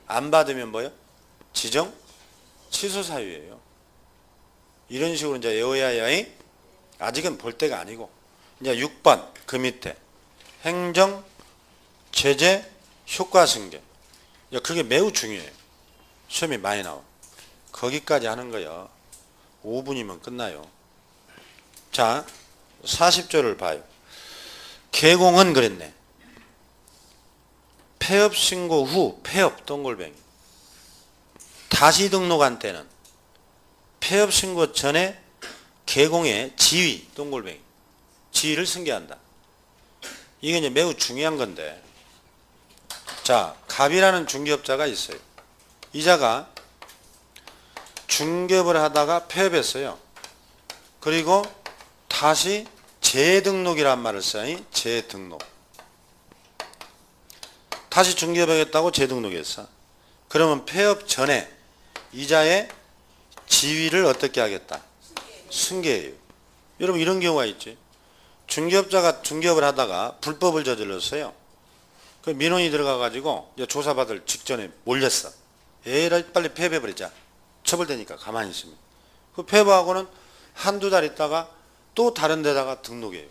안 받으면 뭐요? 지정 취소 사유예요. 이런 식으로 이제 외워야요. 아직은 볼 때가 아니고. 이제 6번 그 밑에 행정 제재 효과 승계. 그게 매우 중요해요. 시험이 많이 나와. 거기까지 하는 거요. 5분이면 끝나요. 자, 40조를 봐요. 개공은 그랬네. 폐업 신고 후 폐업 동글뱅이. 다시 등록한 때는 폐업 신고 전에 개공의 지위 동글뱅이. 지위를 승계한다. 이게 이제 매우 중요한 건데. 자, 갑이라는 중개업자가 있어요. 이자가 중개업을 하다가 폐업했어요. 그리고 다시 재등록이란 말을 써요. 재등록. 다시 중개업하겠다고 재등록했어. 그러면 폐업 전에 이자의 지위를 어떻게 하겠다? 승계해요. 여러분 이런 경우가 있지. 중개업자가 중개업을 하다가 불법을 저질렀어요. 그 민원이 들어가가지고 이제 조사받을 직전에 몰렸어. 에라이 빨리 폐업해버리자. 처벌되니까 가만히 있으면. 그 폐업하고는 한두 달 있다가 또 다른 데다가 등록해요.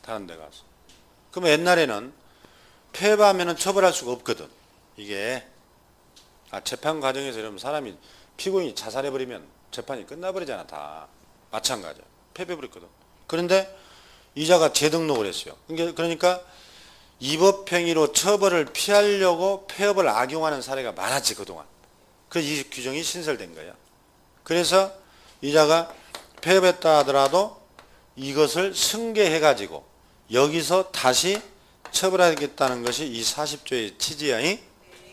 다른 데 가서. 그러면 옛날에는 폐업하면은 처벌할 수가 없거든. 이게 재판 과정에서 이러면 사람이 피고인이 자살해버리면 재판이 끝나버리잖아. 다 마찬가지야. 폐업해버렸거든. 그런데 이자가 재등록을 했어요. 그러니까 위법행위로 처벌을 피하려고 폐업을 악용하는 사례가 많았지 그동안. 그래서 이 규정이 신설된 거야. 그래서 이자가 폐업했다 하더라도 이것을 승계해가지고 여기서 다시 처벌하겠다는 것이 이 40조의 취지야.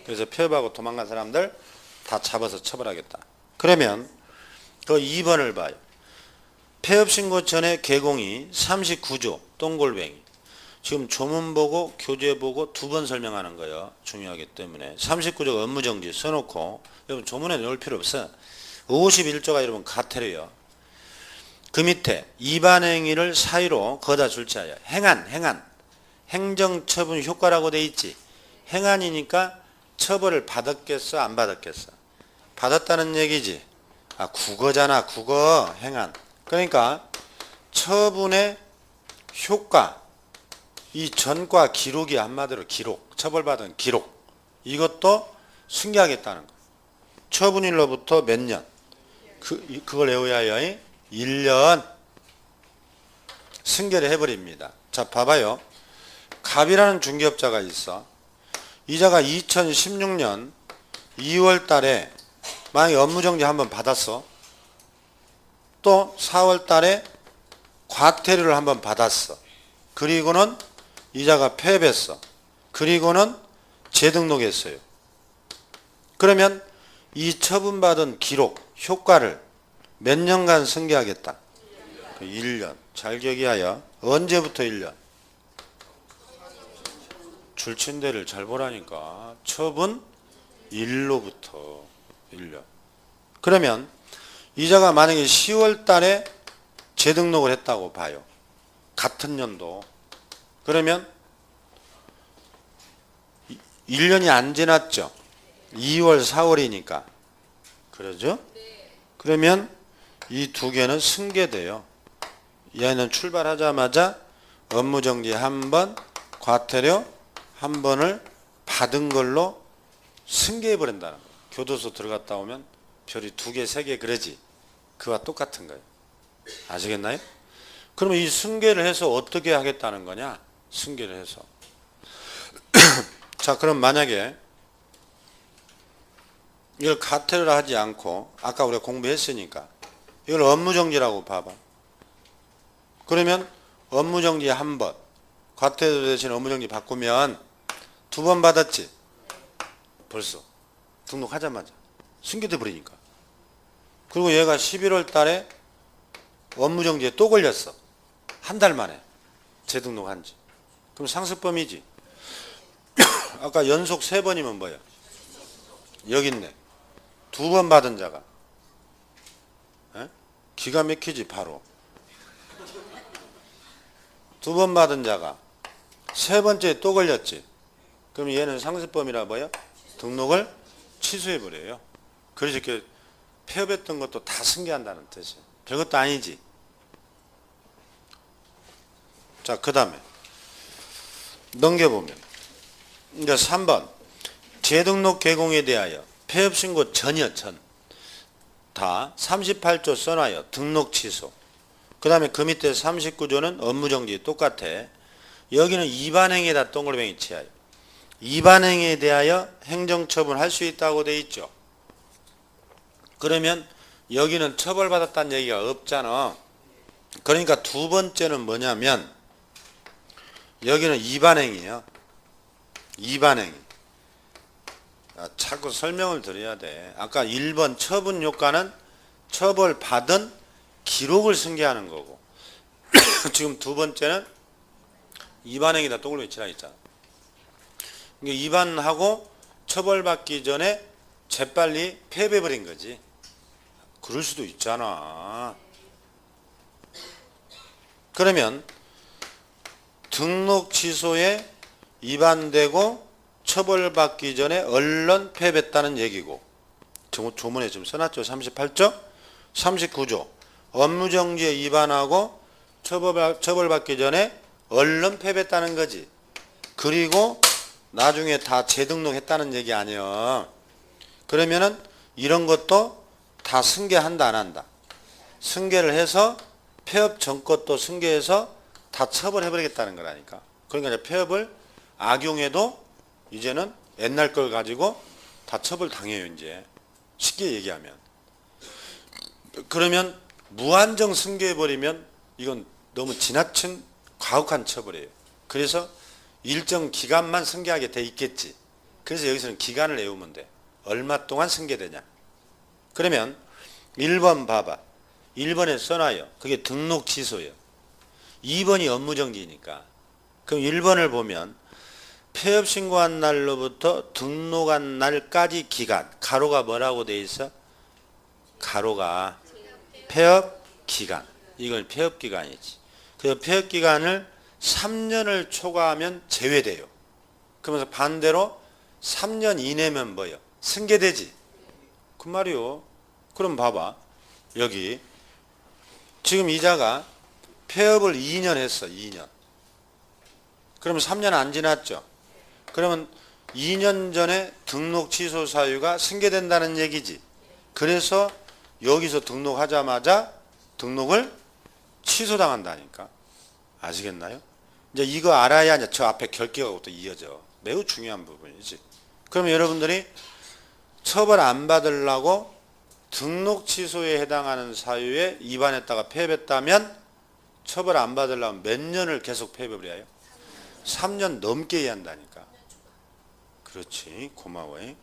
그래서 폐업하고 도망간 사람들 다 잡아서 처벌하겠다. 그러면 그 2번을 봐요. 폐업 신고 전에 개공이 39조 똥골뱅이. 지금 조문 보고 교재 보고 2번 설명하는 거예요. 중요하기 때문에. 39조 업무정지 써놓고 여러분 조문에 넣을 필요 없어. 51조가 여러분 가태료요. 그 밑에 위반행위를 사유로 거다 줄지하여 행한 행정처분 효과라고 돼 있지. 행한이니까 처벌을 받았겠어 안 받았겠어? 받았다는 얘기지. 국어잖아. 국어 행한. 그러니까 처분의 효과 이 전과 기록이 한마디로 기록, 처벌받은 기록 이것도 승계하겠다는 거. 처분일로부터 몇 년? 그걸 외워야 해요. 1년 승계를 해버립니다. 자 봐봐요. 갑이라는 중개업자가 있어. 이자가 2016년 2월 달에 만약에 업무정지 한번 받았어. 또 4월 달에 과태료를 한번 받았어. 그리고는 이자가 폐업했어. 그리고는 재등록했어요. 그러면 이 처분받은 기록, 효과를 몇 년간 승계하겠다? 1년. 잘 기억하여. 언제부터 1년? 줄친대를 잘 보라니까. 처분 일로부터 1년. 그러면 이자가 만약에 10월 달에 재등록을 했다고 봐요. 같은 연도. 그러면 1년이 안 지났죠. 2월, 4월이니까. 그러죠? 그러면 이 두 개는 승계돼요. 얘는 출발하자마자 업무정지 한 번, 과태료 한 번을 받은 걸로 승계해버린다는 거예요. 교도소 들어갔다 오면 별이 2개, 3개 그러지. 그와 똑같은 거예요. 아시겠나요? 그러면 이 승계를 해서 어떻게 하겠다는 거냐? 승계를 해서. 자, 그럼 만약에 이걸 과태료를 하지 않고 아까 우리가 공부했으니까 이걸 업무정지라고 봐봐. 그러면 업무정지 한 번, 과태료 대신 업무정지 바꾸면 2번 받았지? 벌써 등록하자마자 승계돼 버리니까. 그리고 얘가 11월 달에 업무정지에 또 걸렸어. 한 달 만에 재등록한 지. 그럼 상습범이지. 아까 연속 3번이면 뭐야? 여기 있네. 2번 받은 자가. 에? 기가 막히지 바로. 2번 받은 자가 3번째에 또 걸렸지. 그럼 얘는 상습범이라 뭐야? 등록을 취소해버려요. 그래서 이렇게 폐업했던 것도 다 승계한다는 뜻이에요. 별것도 아니지. 자, 그 다음에 넘겨보면 이제 3번 재등록 개공에 대하여 폐업신고 전이요 다 38조 써놔요. 등록 취소. 그 다음에 그 밑에 39조는 업무정지 똑같아. 여기는 위반행위에다 동그라미 치하여 위반행위에 대하여 행정처분할 수 있다고 돼 있죠. 그러면 여기는 처벌받았다는 얘기가 없잖아. 그러니까 두 번째는 뭐냐면 여기는 위반행위예요. 위반행위. 자꾸 설명을 드려야 돼. 아까 1번 처분효과는 처벌받은 기록을 승계하는 거고 지금 두 번째는 위반행위다 동그라미 치라 했잖아. 그러니까 위반하고 처벌받기 전에 재빨리 폐업해버린 거지. 그럴 수도 있잖아. 그러면 등록 취소에 위반되고 처벌받기 전에 얼른 폐업했다는 얘기고 조문에 지금 써놨죠. 38조, 39조 업무정지에 위반하고 처벌받기 전에 얼른 폐업했다는 거지. 그리고 나중에 다 재등록했다는 얘기 아니야. 그러면은 이런 것도 다 승계한다 안 한다? 승계를 해서 폐업 전 것도 승계해서 다 처벌해버리겠다는 거라니까. 그러니까 이제 폐업을 악용해도 이제는 옛날 걸 가지고 다 처벌 당해요. 이제 쉽게 얘기하면. 그러면 무한정 승계해버리면 이건 너무 지나친 과혹한 처벌이에요. 그래서 일정 기간만 승계하게 돼 있겠지. 그래서 여기서는 기간을 외우면 돼. 얼마 동안 승계되냐. 그러면 1번 봐봐. 1번에 써놔요. 그게 등록 취소예요. 2번이 업무정지니까. 그럼 1번을 보면 폐업 신고한 날로부터 등록한 날까지 기간. 가로가 뭐라고 돼 있어? 가로가 폐업 기간. 이걸 폐업 기간이지. 그 폐업 기간을 3년을 초과하면 제외돼요. 그러면서 반대로 3년 이내면 뭐예요? 승계되지. 그 말이요. 그럼 봐봐. 여기 지금 이자가 폐업을 2년 했어. 2년. 그러면 3년 안 지났죠. 그러면 2년 전에 등록 취소 사유가 승계된다는 얘기지. 그래서 여기서 등록하자마자 등록을 취소당한다니까. 아시겠나요? 이제 이거 알아야 이제 저 앞에 결격하고도 이어져. 매우 중요한 부분이지. 그러면 여러분들이 처벌 안 받으려고 등록 취소에 해당하는 사유에 위반했다가 폐업했다면 처벌 안 받으려면 몇 년을 계속 폐업을 해요? 3년 넘게 해야 한다니까. 그렇지. 고마워요.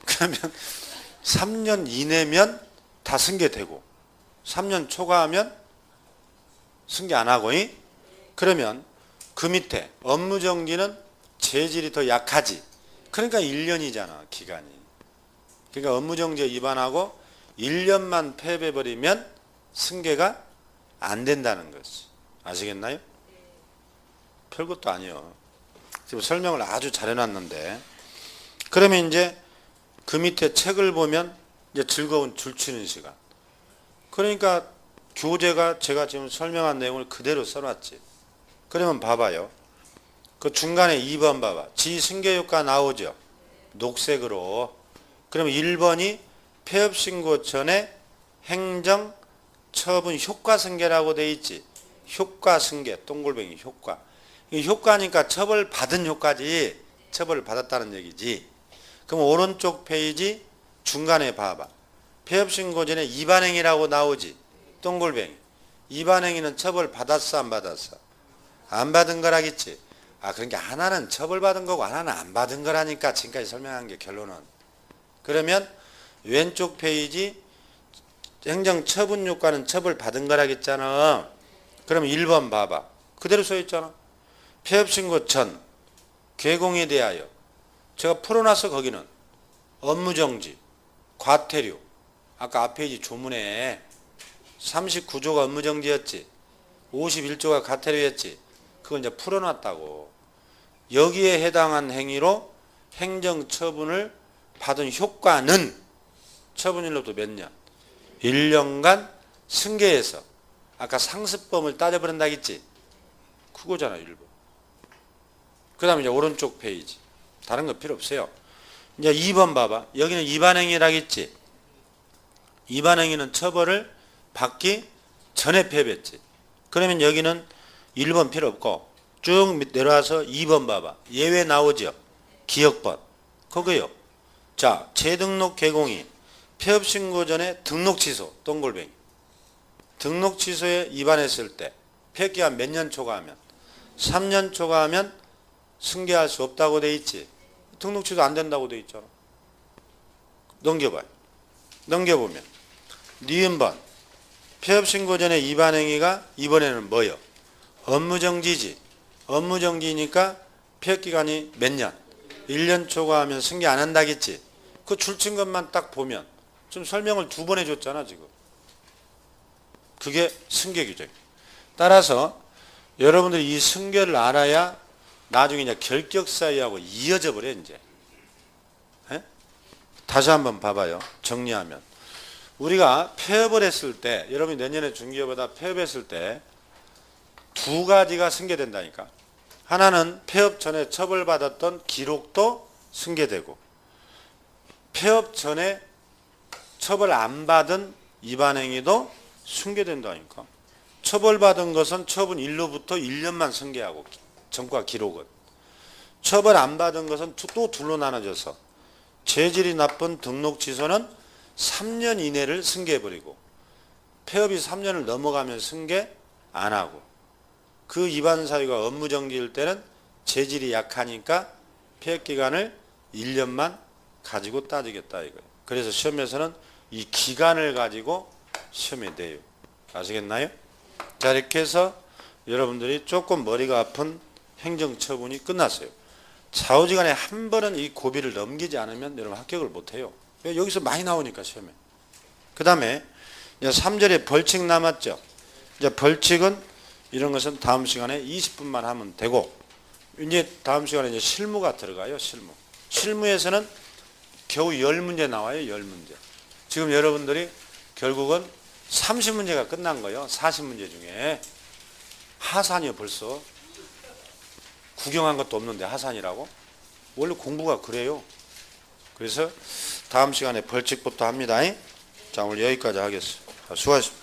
그러면 3년 이내면 다 승계되고 3년 초과하면 승계 안 하고 그러면 그 밑에 업무정지는 재질이 더 약하지. 그러니까 1년이잖아. 기간이. 그러니까 업무정지에 위반하고 1년만 폐업해버리면 승계가 안 된다는 거지. 아시겠나요? 별것도 아니요. 지금 설명을 아주 잘 해놨는데 그러면 이제 그 밑에 책을 보면 이제 즐거운 줄치는 시간. 그러니까 교재가 제가 지금 설명한 내용을 그대로 써놨지. 그러면 봐봐요. 그 중간에 2번 봐봐. 지승계효과 나오죠. 녹색으로. 그럼 1번이 폐업신고 전에 행정 처분 효과승계라고 돼 있지. 효과승계, 동글뱅이 효과. 이 효과니까 처벌받은 효과지. 처벌을 받았다는 얘기지. 그럼 오른쪽 페이지 중간에 봐봐. 폐업신고 전에 위반행위라고 나오지. 동글뱅이. 위반행위는 처벌받았어 안 받았어? 안 받은 거라겠지. 그러니까 하나는 처벌받은 거고 하나는 안 받은 거라니까 지금까지 설명한 게 결론은. 그러면 왼쪽 페이지 행정처분 효과는 처벌받은 거라겠잖아. 그럼 1번 봐봐. 그대로 써있잖아. 폐업신고 전 개공에 대하여 제가 풀어놔서 거기는 업무정지, 과태료. 아까 앞 페이지 조문에 39조가 업무정지였지. 51조가 과태료였지. 그건 이제 풀어놨다고. 여기에 해당한 행위로 행정처분을 받은 효과는 처분일로부터 몇 년? 1년간 승계해서 아까 상습범을 따져버린다 했지. 그거잖아 1번. 그 다음에 이제 오른쪽 페이지. 다른 거 필요 없어요. 이제 2번 봐봐. 여기는 위반행위라겠지. 위반행위는 처벌을 받기 전에 폐업했지. 그러면 여기는 1번 필요 없고 쭉 내려와서 2번 봐봐. 예외 나오죠. 기억번. 그거요. 자, 재등록 개공이 폐업신고 전에 등록 취소. 동글뱅이. 등록 취소에 위반했을 때 폐업기간 몇 년 초과하면 3년 초과하면 승계할 수 없다고 돼 있지. 등록 취소 안 된다고 돼 있잖아. 넘겨봐요. 넘겨보면 니은번 폐업신고 전에 위반행위가 이번에는 뭐요? 업무정지지. 업무정지니까 폐업기간이 몇 년? 1년 초과하면 승계 안 한다겠지. 그 줄친 것만 딱 보면 좀 설명을 2번 해줬잖아 지금. 그게 승계 규정. 따라서 여러분들이 이 승계를 알아야 나중에 이제 결격사유하고 이어져 버려 이제. 에? 다시 한번 봐봐요. 정리하면 우리가 폐업을 했을 때 여러분이 내년에 중기업에다 폐업했을 때 2가지가 승계된다니까. 하나는 폐업 전에 처벌받았던 기록도 승계되고 폐업 전에 처벌 안 받은 위반행위도 승계된다니까. 처벌받은 것은 처분 일로부터 1년만 승계하고 전과 기록은. 처벌 안 받은 것은 또 둘로 나눠져서 재질이 나쁜 등록 취소는 3년 이내를 승계해버리고 폐업이 3년을 넘어가면 승계 안 하고 그 위반 사유가 업무정지일 때는 재질이 약하니까 폐업기간을 1년만 가지고 따지겠다 이거예요. 그래서 시험에서는 이 기간을 가지고 시험에 내요. 아시겠나요? 자, 이렇게 해서 여러분들이 조금 머리가 아픈 행정처분이 끝났어요. 좌우지간에 한 번은 이 고비를 넘기지 않으면 여러분 합격을 못해요. 여기서 많이 나오니까 시험에. 그 다음에 3절에 벌칙 남았죠. 이제 벌칙은 이런 것은 다음 시간에 20분만 하면 되고 이제 다음 시간에 이제 실무가 들어가요. 실무. 실무에서는 겨우 10문제 나와요. 10문제. 지금 여러분들이 결국은 30문제가 끝난 거예요. 40문제 중에. 하산이요 벌써. 구경한 것도 없는데 하산이라고? 원래 공부가 그래요. 그래서 다음 시간에 벌칙부터 합니다. 자, 오늘 여기까지 하겠습니다. 수고하셨습니다.